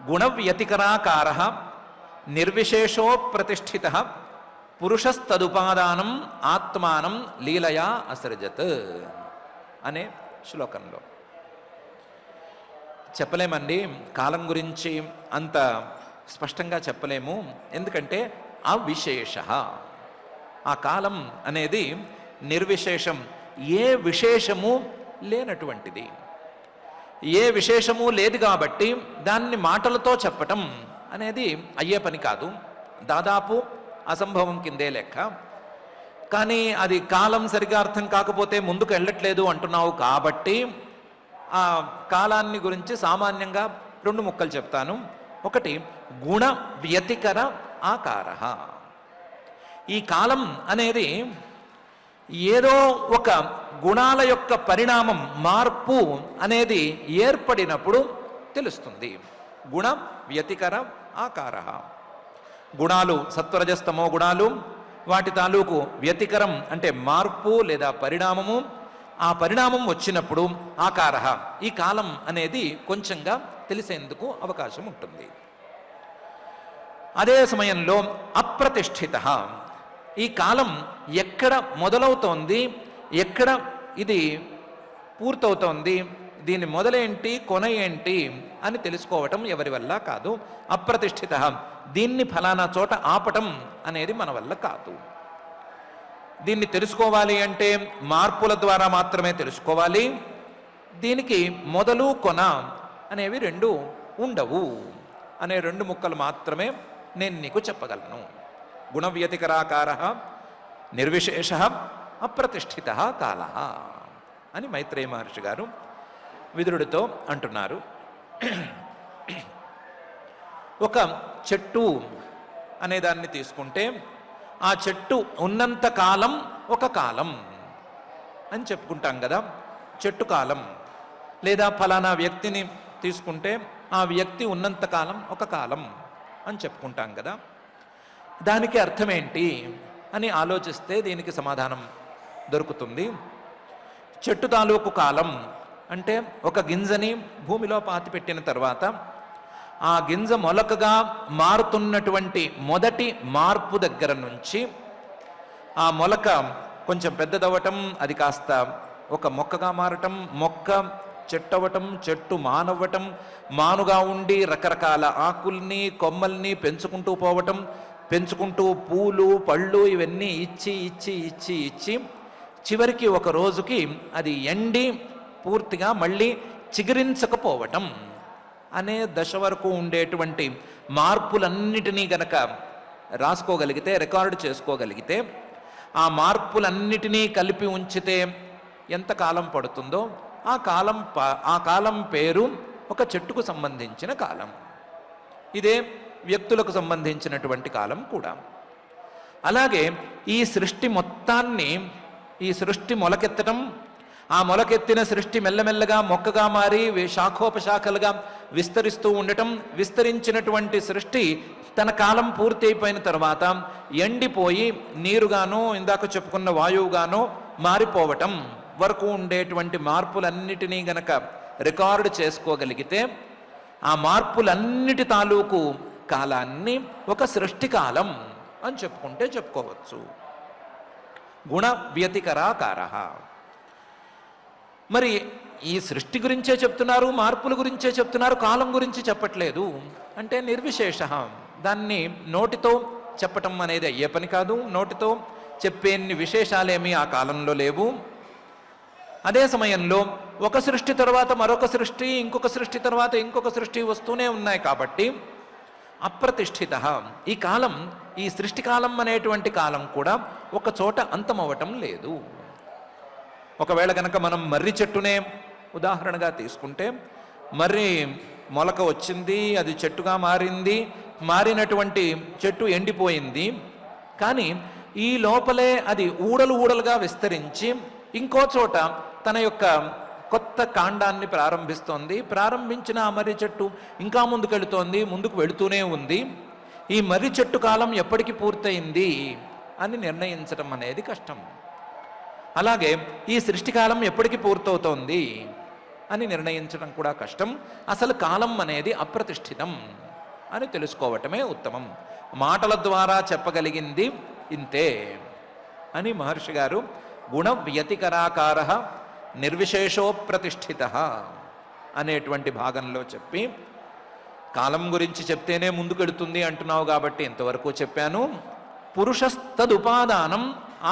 గుణవ్యతికరాకార నిర్విశేషో ప్రతిష్ఠిత పురుషస్తదుపాదానం ఆత్మానం లీలయా అసృజత్ అనే శ్లోకంలో. చెప్పలేమండి కాలం గురించి అంత స్పష్టంగా చెప్పలేము, ఎందుకంటే అవిశేష. ఆ కాలం అనేది నిర్విశేషం, ఏ విశేషము లేనటువంటిది, ఏ విశేషము లేదు కాబట్టి దాన్ని మాటలతో చెప్పటం అనేది అయ్యే పని కాదు, దాదాపు అసంభవం కిందే లెక్క. కానీ అది కాలం సరిగా అర్థం కాకపోతే ముందుకు వెళ్ళట్లేదు అంటున్నావు కాబట్టి ఆ కాలాన్ని గురించి సామాన్యంగా 2 ముక్కలు చెప్తాను. ఒకటి గుణ వ్యతికర ఆకార. ఈ కాలం అనేది ఏదో ఒక గుణాల యొక్క పరిణామం, మార్పు అనేది ఏర్పడినప్పుడు తెలుస్తుంది. గుణ వ్యతికర ఆకార. గుణాలు సత్వరజస్తమో గుణాలు, వాటి తాలూకు వ్యతికరం అంటే మార్పు లేదా పరిణామము. ఆ పరిణామం వచ్చినప్పుడు ఆకార, ఈ కాలం అనేది కొంచెంగా తెలిసేందుకు అవకాశం ఉంటుంది. అదే సమయంలో అప్రతిష్ఠిత. ఈ కాలం ఎక్కడ మొదలవుతోంది, ఎక్కడ ఇది పూర్తవుతోంది, దీని మొదలేంటి కొన ఏంటి అని తెలుసుకోవటం ఎవరి వల్ల కాదు. అప్రతిష్ఠిత, దీన్ని ఫలానా చోట ఆపటం అనేది మన వల్ల కాదు. దీన్ని తెలుసుకోవాలి అంటే మార్పుల ద్వారా మాత్రమే తెలుసుకోవాలి. దీనికి మొదలు కొన అనేవి 2 ఉండవు అనే 2 ముక్కలు మాత్రమే నేను నీకు చెప్పగలను. గుణవ్యతికరాకార నిర్విశేష అప్రతిష్ఠిత కాల అని మైత్రేయ మహర్షి గారు విదురుడితో అంటున్నారు. ఒక చెట్టు అనేదాన్ని తీసుకుంటే ఆ చెట్టు ఉన్నంత కాలం ఒక కాలం అని చెప్పుకుంటాం కదా, చెట్టు కాలం. లేదా ఫలానా వ్యక్తిని తీసుకుంటే ఆ వ్యక్తి ఉన్నంత కాలం ఒక కాలం అని చెప్పుకుంటాం కదా. దానికి అర్థమేంటి అని ఆలోచిస్తే దీనికి సమాధానం దొరుకుతుంది. చెట్టు తాలూకు కాలం అంటే ఒక గింజని భూమిలో పాతిపెట్టిన తర్వాత ఆ గింజ మొలకగా మారుతున్నటువంటి మొదటి మార్పు దగ్గర నుంచి ఆ మొలక కొంచెం పెద్దదవ్వటం, అది కాస్త ఒక మొక్కగా మారటం, మొక్క చెట్టు అవ్వటం, చెట్టు మానవ్వటం, మానుగా ఉండి రకరకాల ఆకుల్ని కొమ్మల్ని పెంచుకుంటూ పోవటం, పెంచుకుంటూ పూలు పళ్ళు ఇవన్నీ ఇచ్చి ఇచ్చి ఇచ్చి ఇచ్చి చివరికి ఒక రోజుకి అది ఎండి పూర్తిగా మళ్ళీ చిగురించకపోవటం అనే దశ వరకు ఉండేటువంటి మార్పులన్నిటినీ గనక రాసుకోగలిగితే, రికార్డు చేసుకోగలిగితే, ఆ మార్పులన్నిటినీ కలిపి ఉంచితే ఎంత కాలం పడుతుందో ఆ కాలం పేరు ఒక చెట్టుకు సంబంధించిన కాలం. ఇదే వ్యక్తులకు సంబంధించినటువంటి కాలం కూడా. అలాగే ఈ సృష్టి మొత్తాన్ని ఈ సృష్టి మొలకెత్తటం, ఆ మొలకెత్తిన సృష్టి మెల్లమెల్లగా మొక్కగా మారి శాఖోపశాఖలుగా విస్తరిస్తూ ఉండటం, విస్తరించినటువంటి సృష్టి తన కాలం పూర్తి అయిపోయిన తర్వాత ఎండిపోయి నీరుగానో ఇందాక చెప్పుకున్న వాయువుగానో మారిపోవటం వరకు ఉండేటువంటి మార్పులన్నిటినీ గనక రికార్డు చేసుకోగలిగితే ఆ మార్పులన్నిటి తాలూకు కాలాన్ని ఒక సృష్టి కాలం అని చెప్పుకోవచ్చు. గుణ వ్యతికరాకార. మరి ఈ సృష్టి గురించే చెప్తున్నారు, మార్పుల గురించే చెప్తున్నారు, కాలం గురించి చెప్పట్లేదు అంటే నిర్విశేష. దాన్ని నోటితో చెప్పటం అనేది అయ్యే పని కాదు. నోటితో చెప్పేన్ని విశేషాలేమీ ఆ కాలంలో లేవు. అదే సమయంలో ఒక సృష్టి తర్వాత మరొక సృష్టి, ఇంకొక సృష్టి తర్వాత ఇంకొక సృష్టి వస్తూనే ఉన్నాయి కాబట్టి అప్రతిష్ఠిత. ఈ కాలం, ఈ సృష్టి కాలం అనేటువంటి కాలం కూడా ఒక చోట అంతమవ్వటం లేదు. ఒకవేళ కనుక మనం మర్రి చెట్టునే ఉదాహరణగా తీసుకుంటే, మర్రి మొలక వచ్చింది, అది చెట్టుగా మారింది, మారినటువంటి చెట్టు ఎండిపోయింది. కానీ ఈ లోపలే అది ఊడలుగా విస్తరించి ఇంకో చోట తన యొక్క కొత్త కాండాన్ని ప్రారంభిస్తోంది. ప్రారంభించిన ఆ మర్రి చెట్టు ఇంకా ముందుకు వెళుతూనే ఉంది. ఈ మర్రి చెట్టు కాలం ఎప్పటికి పూర్తయింది అని నిర్ణయించడం అనేది కష్టం. అలాగే ఈ సృష్టికాలం ఎప్పటికి పూర్తవుతోంది అని నిర్ణయించడం కూడా కష్టం. అసలు కాలం అనేది అప్రతిష్ఠితం అని తెలుసుకోవటమే ఉత్తమం. మాటల ద్వారా చెప్పగలిగింది ఇంతే అని మహర్షి గారు గుణ వ్యతికరాకార నిర్విశేషోప్రతిష్ఠిత అనేటువంటి భాగంలో చెప్పి, కాలం గురించి చెప్తేనే ముందుకెడుతుంది అంటున్నావు కాబట్టి ఇంతవరకు చెప్పాను. పురుషస్తదుపాదానం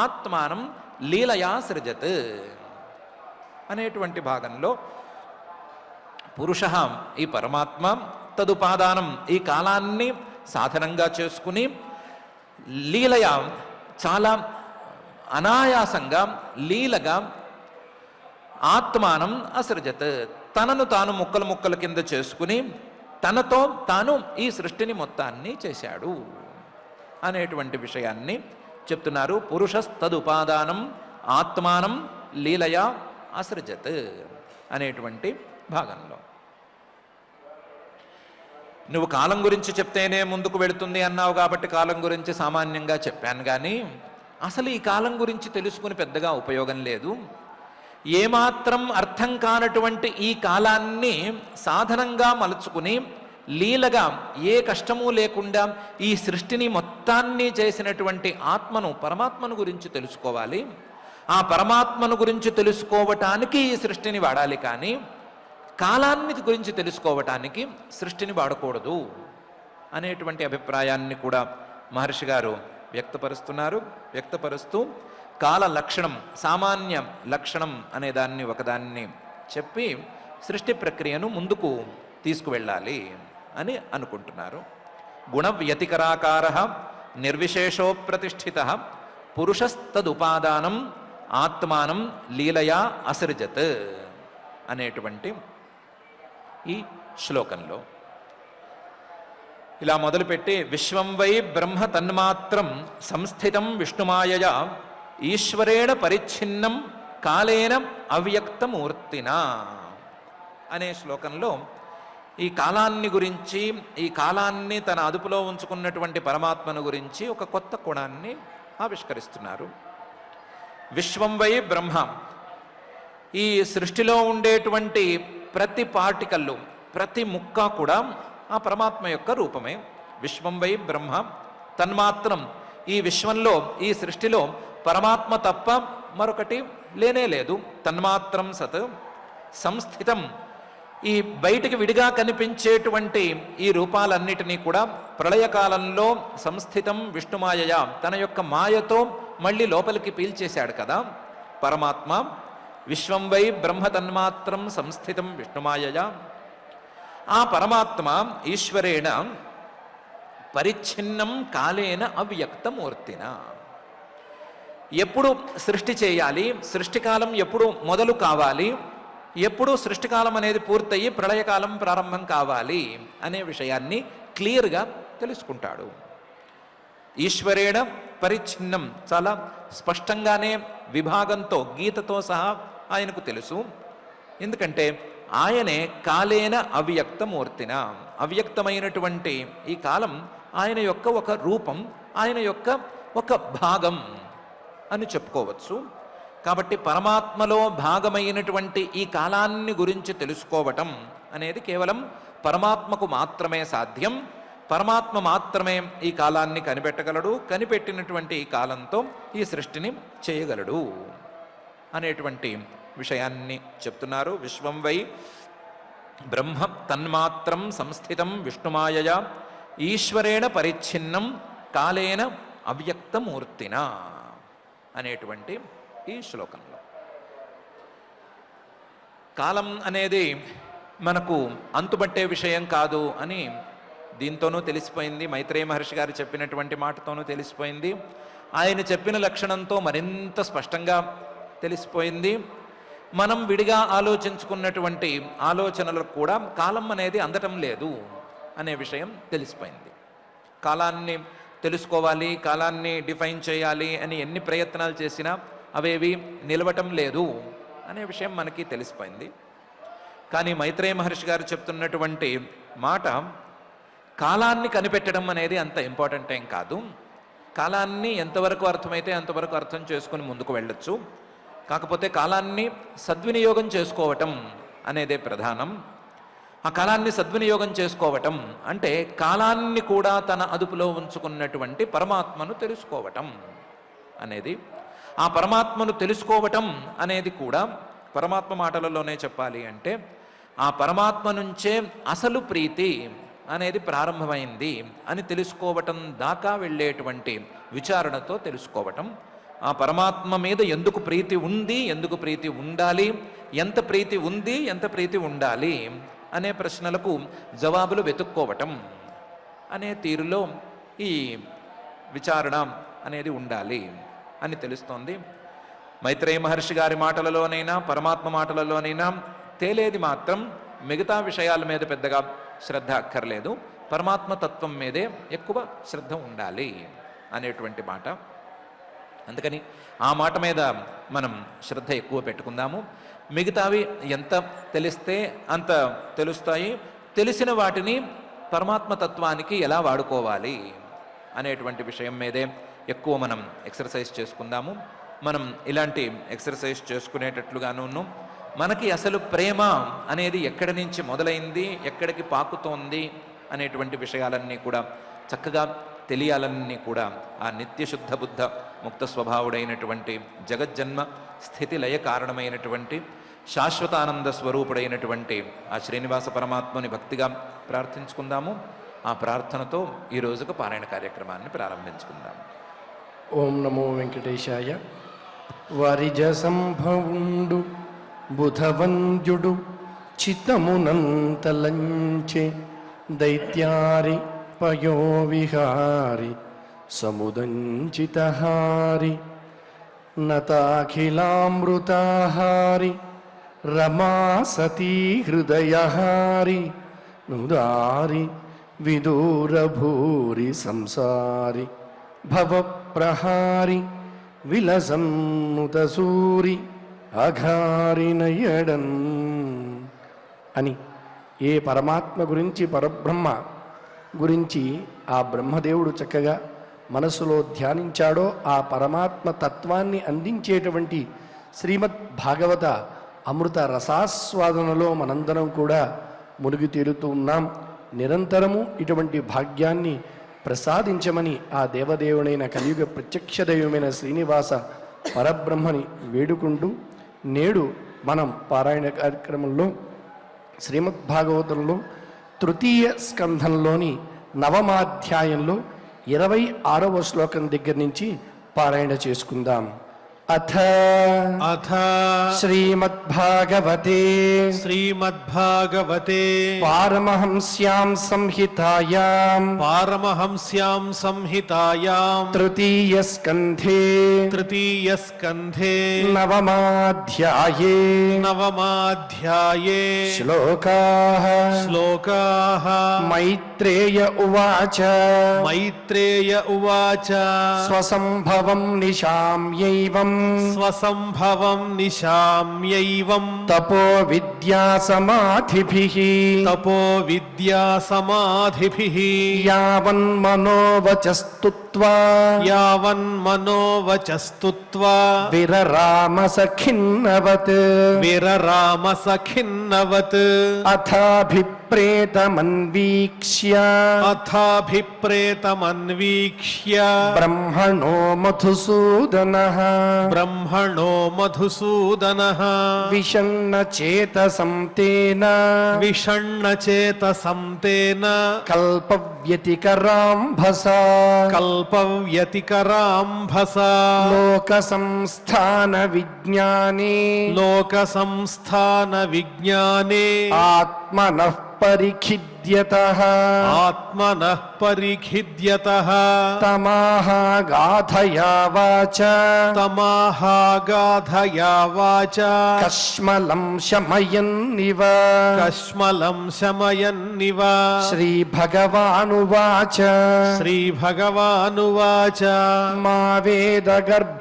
ఆత్మానం లీలయా సృజత్ అనేటువంటి భాగంలో పురుష ఈ పరమాత్మ, తదుపాదానం ఈ కాలాన్ని సాధనంగా చేసుకుని, లీలయ చాలా అనాయాసంగా లీలగా, ఆత్మానం అసృజత్ తనను తాను ముక్కల కింద చేసుకుని తనతో తాను ఈ సృష్టిని మొత్తాన్ని చేశాడు అనేటువంటి విషయాన్ని చెప్తున్నారు. పురుషస్తదుపాదానం ఆత్మానం లీలయా అసృజత్ అనేటువంటి భాగంలో. నువ్వు కాలం గురించి చెప్తేనే ముందుకు వెళుతుంది అన్నావు కాబట్టి కాలం గురించి సామాన్యంగా చెప్పాను. కానీ అసలు ఈ కాలం గురించి తెలుసుకుని పెద్దగా ఉపయోగం లేదు. ఏమాత్రం అర్థం కానటువంటి ఈ కాలాన్ని సాధనంగా మలుచుకుని లీలగా ఏ కష్టము లేకుండా ఈ సృష్టిని మొత్తాన్ని చేసినటువంటి ఆత్మను, పరమాత్మను గురించి తెలుసుకోవాలి. ఆ పరమాత్మను గురించి తెలుసుకోవటానికి ఈ సృష్టిని వాడాలి. కానీ కాలాన్ని గురించి తెలుసుకోవటానికి సృష్టిని వాడకూడదు అనేటువంటి అభిప్రాయాన్ని కూడా మహర్షి గారు వ్యక్తపరుస్తూ కాల లక్షణం, సామాన్య లక్షణం అనే దాన్ని ఒకదాన్ని చెప్పి సృష్టి ప్రక్రియను ముందుకు తీసుకువెళ్ళాలి అని అనుకుంటున్నారు. గుణ వ్యతికరాకార నిర్విశేషోప్రతిష్ఠిత పురుషస్తదుపాదానం ఆత్మానం లీలయా అసృజత్ అనేటువంటి ఈ శ్లోకంలో ఇలా మొదలుపెట్టి, విశ్వం వై బ్రహ్మ తన్మాత్రం సంస్థితం విష్ణుమాయయా ఈశ్వరేణ పరిచ్ఛిన్నం కాలేన అవ్యక్తమూర్తినా అనే శ్లోకంలో ఈ కాలాన్ని గురించి, ఈ కాలాన్ని తన అదుపులో ఉంచుకున్నటువంటి పరమాత్మను గురించి ఒక కొత్త కోణాన్ని ఆవిష్కరిస్తున్నారు. విశ్వం వై బ్రహ్మ, ఈ సృష్టిలో ఉండేటువంటి ప్రతి పార్టికల్లు, ప్రతి ముక్క కూడా ఆ పరమాత్మ యొక్క రూపమే. విశ్వం వై బ్రహ్మ తన్మాత్రం, ఈ విశ్వంలో, ఈ సృష్టిలో పరమాత్మ తప్ప మరొకటి లేనే లేదు. తన్మాత్రం సత్ సంస్థితం, ఈ బయటికి విడిగా కనిపించేటువంటి ఈ రూపాలన్నిటినీ కూడా ప్రళయకాలంలో సంస్థితం విష్ణుమాయయ, తన యొక్క మాయతో మళ్ళీ లోపలికి పీల్చేశాడు కదా పరమాత్మ. విశ్వం వై బ్రహ్మ తన్మాత్రం సంస్థితం విష్ణుమాయయ, ఆ పరమాత్మ ఈశ్వరేణ పరిచ్ఛిన్నం కాలేన అవ్యక్తమూర్తిన. ఎప్పుడు సృష్టి చేయాలి, సృష్టికాలం ఎప్పుడు మొదలు కావాలి, ఎప్పుడు సృష్టికాలం అనేది పూర్తయి ప్రళయకాలం ప్రారంభం కావాలి అనే విషయాన్ని క్లియర్గా తెలుసుకుంటాడు. ఈశ్వరేణ పరిచ్ఛిన్నం, చాలా స్పష్టంగానే విభాగంతో గీతతో సహా ఆయనకు తెలుసు. ఎందుకంటే ఆయనే కాలేన అవ్యక్తమూర్తిన, అవ్యక్తమైనటువంటి ఈ కాలం ఆయన యొక్క ఒక రూపం, ఆయన యొక్క ఒక భాగం అని చెప్పుకోవచ్చు. కాబట్టి పరమాత్మలో భాగమైనటువంటి ఈ కాలాన్ని గురించి తెలుసుకోవటం అనేది కేవలం పరమాత్మకు మాత్రమే సాధ్యం. పరమాత్మ మాత్రమే ఈ కాలాన్ని కనిపెట్టగలడు, కనిపెట్టినటువంటి ఈ కాలంతో ఈ సృష్టిని చేయగలడు అనేటువంటి విషయాన్ని చెప్తున్నారు. విశ్వం వై బ్రహ్మ తన్మాత్రం సంస్థితం విష్ణుమాయయా ఈశ్వరేణ పరిచ్ఛిన్నం కాలేన అవ్యక్తమూర్తిన అనేటువంటి ఈ శ్లోకంలో కాలం అనేది మనకు అంతుబట్టే విషయం కాదు అని దీంతోనూ తెలిసిపోయింది. మైత్రేయ మహర్షి గారు చెప్పినటువంటి మాటతోనూ తెలిసిపోయింది. ఆయన చెప్పిన లక్షణంతో మరింత స్పష్టంగా తెలిసిపోయింది. మనం విడిగా ఆలోచించుకున్నటువంటి ఆలోచనలకు కూడా కాలం అనేది అందటం లేదు అనే విషయం తెలిసిపోయింది. కాలాన్ని తెలుసుకోవాలి, కాలాన్ని డిఫైన్ చేయాలి అని ఎన్ని ప్రయత్నాలు చేసినా అవేవి నిలవటం లేదు అనే విషయం మనకి తెలిసిపోయింది. కానీ మైత్రేయ మహర్షి గారు చెప్తున్నటువంటి మాట కాలాన్ని కనిపెట్టడం అనేది అంత ఇంపార్టెంట్ ఏం కాదు. కాలాన్ని ఎంతవరకు అర్థమైతే అంతవరకు అర్థం చేసుకుని ముందుకు వెళ్ళొచ్చు. కాకపోతే కాలాన్ని సద్వినియోగం చేసుకోవటం అనేదే ప్రధానం. ఆ కాలాన్ని సద్వినియోగం చేసుకోవటం అంటే కాలాన్ని కూడా తన అదుపులో ఉంచుకున్నటువంటి పరమాత్మను తెలుసుకోవటం అనేది. ఆ పరమాత్మను తెలుసుకోవటం అనేది కూడా పరమాత్మ మాటలలోనే చెప్పాలి అంటే ఆ పరమాత్మ నుంచే అసలు ప్రీతి అనేది ప్రారంభమైంది అని తెలుసుకోవటం దాకా వెళ్ళేటువంటి విచారణతో తెలుసుకోవటం. ఆ పరమాత్మ మీద ఎందుకు ప్రీతి ఉంది, ఎందుకు ప్రీతి ఉండాలి, ఎంత ప్రీతి ఉంది, ఎంత ప్రీతి ఉండాలి అనే ప్రశ్నలకు జవాబులు వెతుక్కోవటం అనే తీరులో ఈ విచారణ అనేది ఉండాలి అని తెలుస్తోంది. మైత్రేయ మహర్షి గారి మాటలలోనైనా పరమాత్మ మాటలలోనైనా తేలేది మాత్రం మిగతా విషయాల మీద పెద్దగా శ్రద్ధ అక్కర్లేదు, పరమాత్మ తత్వం మీదే ఎక్కువ శ్రద్ధ ఉండాలి అనేటువంటి మాట. అందుకని ఆ మాట మీద మనం శ్రద్ధ ఎక్కువ పెట్టుకుందాము. మిగతావి ఎంత తెలిస్తే అంత తెలుస్తాయి. తెలిసిన వాటిని పరమాత్మ తత్వానికి ఎలా వాడుకోవాలి అనేటువంటి విషయం మీదే ఎక్కువ మనం ఎక్సర్సైజ్ చేసుకుందాము. మనం ఇలాంటి ఎక్సర్సైజ్ చేసుకునేటట్లుగాను మనకి అసలు ప్రేమ అనేది ఎక్కడి నుంచి మొదలైంది, ఎక్కడికి పాకుతోంది అనేటువంటి విషయాలన్నీ కూడా చక్కగా తెలియాలన్నీ కూడా ఆ నిత్యశుద్ధ బుద్ధ ముక్త స్వభావుడైనటువంటి జగజ్జన్మ స్థితి లయ కారణమైనటువంటి శాశ్వతానంద స్వరూపుడైనటువంటి ఆ శ్రీనివాస పరమాత్మని భక్తిగా ప్రార్థించుకుందాము. ఆ ప్రార్థనతో ఈ రోజుకు పారాయణ కార్యక్రమాన్ని ప్రారంభించుకుందాం. ఓం నమో వెంకటేశాయ. వారిజ సంభవుండు బుధవంద్యుడు చిత్తమునంతలంచే దైత్యారి పయోవిహారి సముదంచితహారి నతాఖిలామృతాహారి రమా సతీ హృదయహారి నుదారి విదూరభూరి సంసారి భవప్రహారి విలసన్నుతసూరి అఘారినయడన్ అని ఏ పరమాత్మ గురించి, పరబ్రహ్మ గురించి ఆ బ్రహ్మదేవుడు చక్కగా మనసులో ధ్యానించాడో ఆ పరమాత్మ తత్వాన్ని అందించేటువంటి శ్రీమద్ భాగవత అమృత రసాస్వాదనలో మనందరం కూడా మునిగి తేలుతూ ఉన్నాం. నిరంతరము ఇటువంటి భాగ్యాన్ని ప్రసాదించమని ఆ దేవదేవుడైన కలియుగ ప్రత్యక్ష దైవమైన శ్రీనివాస పరబ్రహ్మని వేడుకుంటూ నేడు మనం పారాయణ కార్యక్రమంలో శ్రీమద్భాగవతంలో తృతీయ స్కంధంలోని నవమాధ్యాయంలో 26వ శ్లోకం దగ్గర నుంచి పారాయణ చేసుకుందాం. అథ అథ శ్రీమద్భాగవతే శ్రీమద్భాగవతే పారమహంస్యాం సంహితాయాం పారమహంస్యాం సంహితాయాం తృతీయస్కంధే తృతీయస్కంధే నవమాధ్యాయే నవమాధ్యాయే శ్లోకాః శ్లోకాః మైత్రేయ ఉవాచ మైత్రేయ ఉవాచ స్వసంభవం నిశామ్యైవం స్వసంభవం నిశామ్యైవం తపో విద్యా సమాధిభిః తపో విద్యా సమాధిభిః యావన్మనోవచస్తుత్వా యావన్మనోవచస్తుత్వా విరరామ సఖిన్నవత్ విరరామ సఖిన్నవత్ అథాభిప్రేతమన్వీక్ష్య అథాభిప్రేతమన్వీక్ష్య బ్రహ్మణో మధుసూదనః బ్రహ్మణో మధుసూదనః విషణ్ణచేతసం తేన విషణ్ణచేతసం తేన కల్పవ్యతికరాంభసా కల్పవ్యతికరాంభసా లోకసంస్థాన విజ్ఞానే లోకసంస్థాన విజ్ఞానే ఆత్మనః పరిఖిద్యతః ఆత్మనః పరిఖిద్యతః తమాహ గాధయా వాచ తమాహాగాధయా వాచ కష్మలం శమయన్నివ కష్మలం శమయన్నివ శ్రీభగవానువాచ శ్రీభగవానువాచ మా వేదగర్భగాంస్తం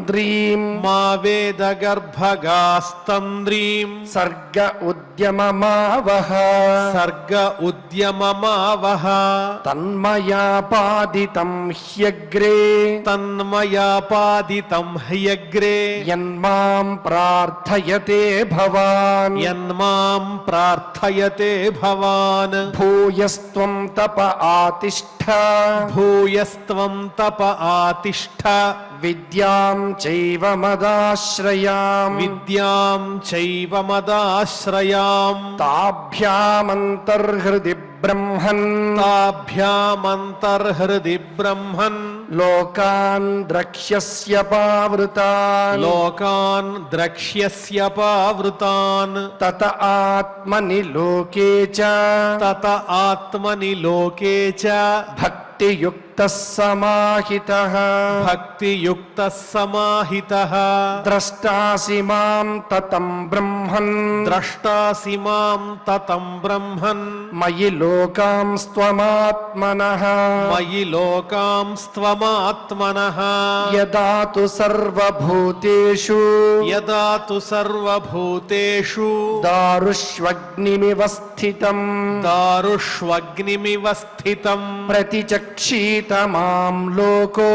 ద్రీం మా వేదగర్భగాస్తంద్రీం సర్గ ఉద్యమమావహ సర్గ ఉద్యమమావహ తన్మయా పాదితం హ్యగ్రే తన్మయా పాదితం హ్యగ్రే యన్మాం ప్రార్థయతే భవాన్ యన్మాం ప్రార్థయతే భవాన్ భూయస్త్వం తప ఆతిష్ఠ భూయస్త్వం తప ఆతిష్ఠ విద్యాం చైవ మదాశ్రయాం విద్యాం చైవ మదాశ్రయాం తాభ్యామంతర్హృది బ్రహ్మన్ తాభ్యామంతర్హృది బ్రహ్మన్ లోకాన్ ద్రక్ష్యస్య పావృతాన్ లోకాన్ ద్రక్ష్యస్య పావృతాన్ తత ఆత్మని లోకే చ తత ఆత్మని లోకే చ భక్తియుక్తః సమాహితః భక్తియుక్తః సమాహితః ద్రష్టాసి మాం తతం బ్రహ్మన్ ద్రష్టాసి మాం తతం బ్రహ్మన్ మయి లోకాంస్త్వమాత్మనః మయి లోకాంస్త్వమాత్మనః యదా తు సర్వభూతేషు యదా తు సర్వభూతేషు దారుష్వగ్నిమివ స్థితం దారుష్వగ్నిమివ స్థితం ప్రతిచక్షీత మాం లోకో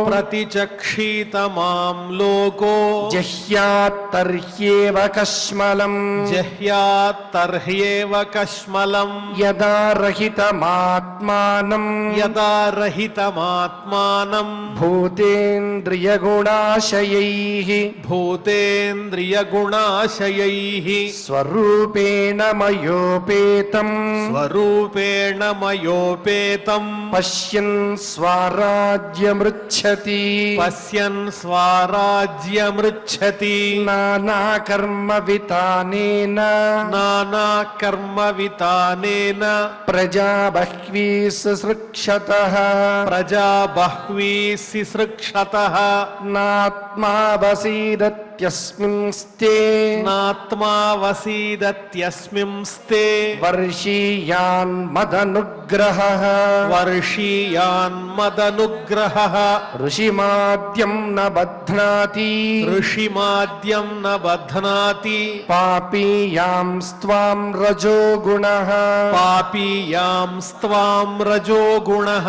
ప్రతిచక్షీత మాం లోకో జహ్యాత్తర్హ్యేవ కష్మలం జహ్యాత్తర్హ్యేవ కష్మలం యదా రహితమాత్మానం యదా రహితమాత్మానం భూతేంద్రియగుణాశయైః భూతేంద్రియగుణాశయైః స్వరూపేణ మయోపేతం స్వరూపేణ మయోపేతం పశ్యన్ స్వరాజ్యమృచ్చతి పశ్యన్ స్వరాజ్యమృచ్చతి నానాకర్మ వితానేన నానాకర్మ వితానేన ప్రజా బహ్వీ సృక్షతః ప్రజా బహ్వీ శిసృక్షతః నాత్మావసీదత్యస్మింస్తే నాత్మావసీదత్యస్మింస్తే వర్షీయాన్ మదనుగ్రహః వర్షీయాన్మదనుగ్రహः ఋషిమాద్యం న బధ్నాతి ఋషిమాద్యం న బధ్నాతి పాపీయాం స్త్వాం రజోగుణః పాపీయాం స్త్వాం రజోగుణః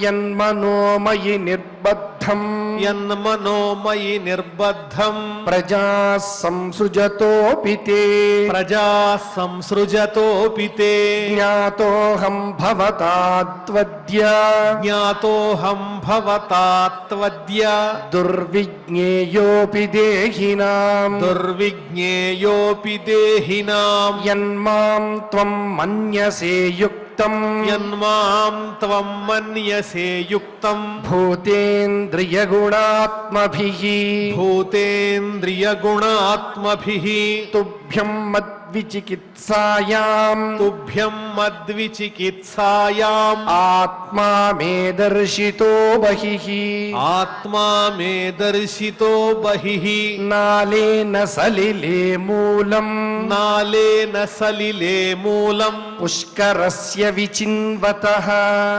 యన్మనోమయి నిర్బద్ధం యన్మనోమయి నిర్బద్ధం ప్రజా సంసృజతోపి తే ప్రజా సంసృజతోపి తే జ్ఞాతోహం భవతాత్వద్య జ్ఞాతోహం భవతాత్వద్య దుర్విజ్ఞేయోపి దేహినాం దుర్విజ్ఞేయోపి దేహినాం యన్మాం త్వం మన్యసే యుక్త యుక్తం యన్మాం త్వం మన్యసే యుక్తం భూతేంద్రియగుణాత్మభిః భూతేంద్రియగుణాత్మభిః తుభ్యం మద్విచికిత్సాయాం తుభ్యం మద్విచికిత్సాయాం ఆత్మా మే దర్శితో బహిః ఆత్మా మే దర్శితో బహిః నాలేన సలిలే మూలం నాలేన సలిలే మూలం పుష్కరస్య విచిన్వతః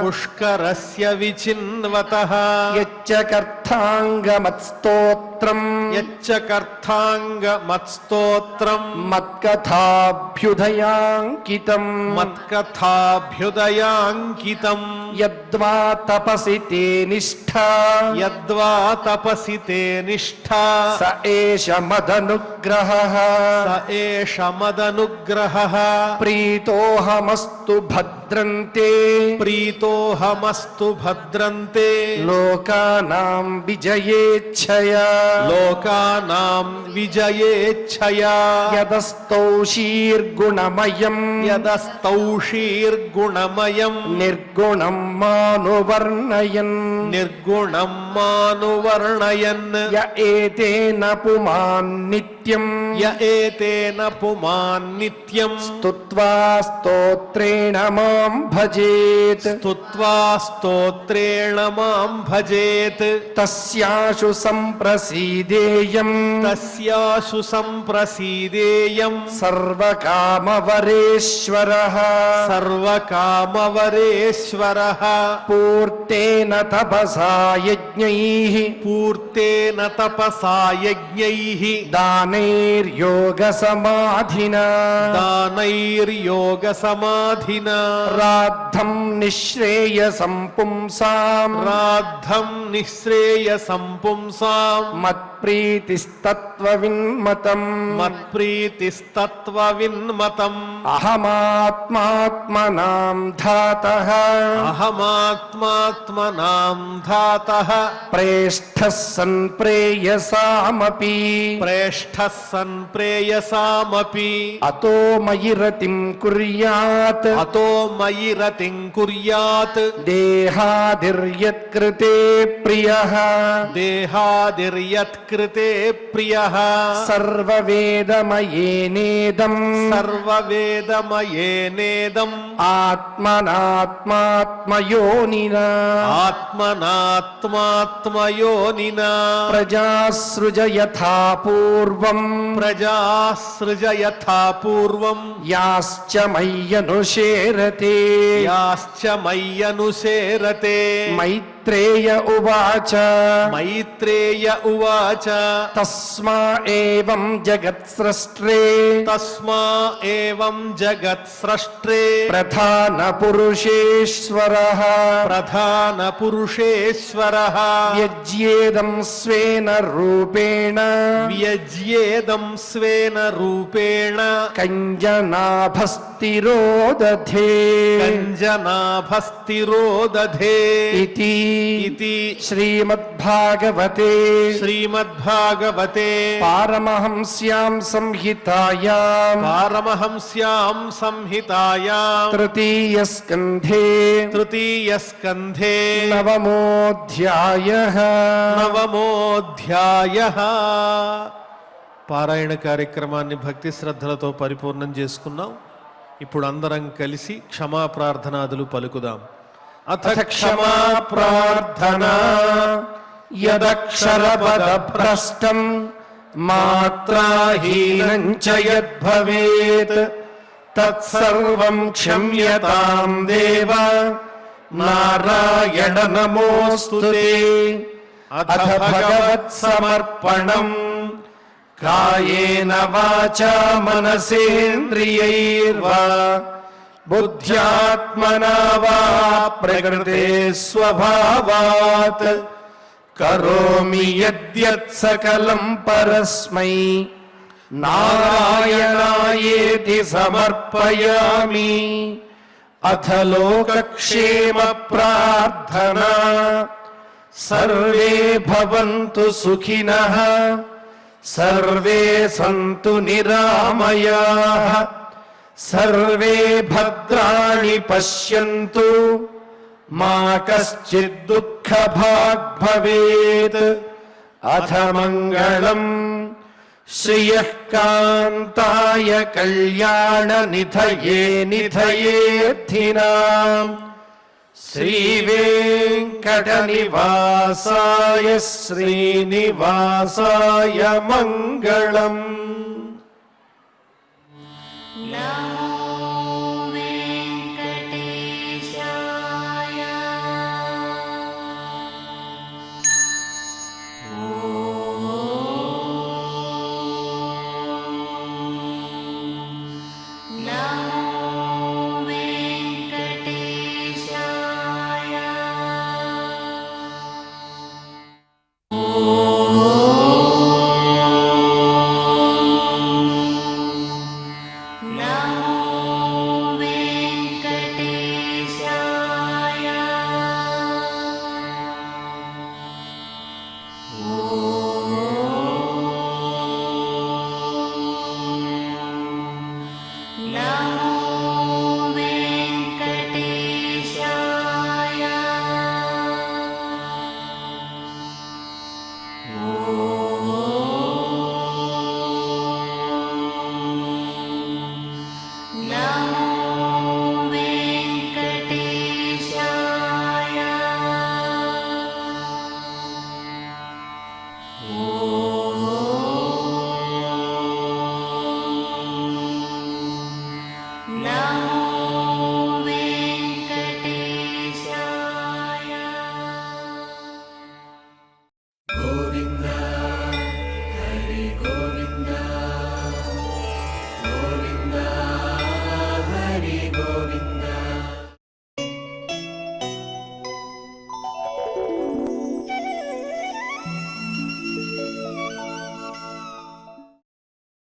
పుష్కరస్య విచిన్వతః యచ్చ కర్థాంగమత్స్తోత్రం యచ్చ కర్థాంగమత్స్తోత్రం మత్కథాభ్యుదయాంకితం మత్కథాభ్యుదయాంకితం యద్వా తపసి తే నిష్ఠా యద్వా తపసి తే నిష్ఠా స ఏష మదనుగ్రహః స ఏష మదనుగ్రహః ప్రీతోహమస్తు భద్రంతే ప్రీతోహమస్తు భద్రంతే లోకానాం విజయేచ్ఛయా లోకానాం విజయేచ్ఛయా యదస్తౌషీర్గుణమయం యదస్తౌషీర్గుణమయం నిర్గుణం మానువర్ణయన్ నిర్గుణం మానువర్ణయన్ య ఏతేన పుమాన్ నిత్యం య ఏతేన పుమాన్ నిత్యం స్తుత్వా స్తోత్రేణ మాం భజేత్ స్తుత్వా స్తోత్రేణ మాం భజేత్ తస్యాశు సంప్రసీదేయం తస్యాసు సంప్రసీదేయం సర్వకామవరేశ్వరః సర్వకామవరేశ్వరః పూర్తేన తపసా యజ్ఞైః పూర్తేన తపసా యజ్ఞైః దానైర్యోగ సమాధినా దానైర్యోగ సమాధినా రాద్ధం నిశ్రేయసం పుంసాం రాద్ధం నిశ్రేయసం పుంసాం మత్ప్రీతిస్తత్వవిన్మతం మత్ప్రీతిస్తత్వవిన్మతం అహమాత్మాత్మనాం ధాతః అహమాత్మాత్మనాం ధాతః ప్రేష్ఠः సన్ ప్రేయసామపి ప్రేష్ఠः సన్ ప్రేయసామపి అతో మయి రతిం కుర్యాత్ అతో మయి రతిం కుర్యాత్ దేహాదిర్యత్కృతే ప్రియః దేహాదిర్యత్కృతే ప్రియః సర్వవేదమయేనేదం సర్వవేదమయేనేదం ఆత్మనాత్మాత్మయోనినా ఆత్మనాత్మాత్మయోనినా ప్రజాసృజ యథా పూర్వం ప్రజాసృజ యథా పూర్వం యాశ్చ మయ్యనుషేరతే యాశ్చ మయ్యనుసేరతే మైత్రేయ ఉవాచ మైత్రేయ ఉవాచ తస్మా ఏవం జగత్స్రష్ట్రే తస్మా ఏవం జగత్స్రష్ట్రే ప్రధాన పురుషేశ్వరః ప్రధాన పురుషేశ్వరః యజ్యేదం స్వేన రూపేణ వ్యజ్యేదం స్వేన రూపేణ కంజనాభస్తిరోదధే కంజనాభస్తిరో దధే ఇతి ఇతి శ్రీమద్భాగవతే శ్రీమద్భాగవతే పారమహంస్యాం సంహితాయాం పారమహంస్యాం సంహితాయాం తృతీయ స్కంధే తృతీయ స్కంధే నవమోऽధ్యాయః నవమోऽధ్యాయః పారాయణ కార్యక్రమాన్ని భక్తి శ్రద్ధలతో పరిపూర్ణం చేసుకున్నాం. ఇప్పుడు అందరం కలిసి క్షమా ప్రార్థనాదులు పలుకుదాం. అథ అథ క్షమా ప్రార్థనా యదక్షరపదభ్రష్టం మాత్రాహీనం చ యద్భవేత్ తత్సర్వం క్షమ్యతాం దేవ నారాయణ నమోస్తుతే. అథ భగవత్సమర్పణం కాయేన వాచా మనసేంద్రియైర్వా బుద్ధ్యాత్మనా వా ప్రకృతే స్వభావాత్ కరోమి యద్యత్ సకలం పరస్మై నారాయణాయేతి సమర్పయామి. అథ లోకక్షేమ ప్రార్థనా సర్వే భవంతు సుఖినః సర్వే సంతు నిరామయాః सर्वे भद्राणि पश्यन्तु मा कश्चित् दुःखभाग् भवेत् अथ मङ्गलम् श्रियः कान्ताय कल्याणनिधये निधयेऽर्थिनाम् श्रीवेङ्कटनिवासाय श्रीनिवासाय मङ्गलम्।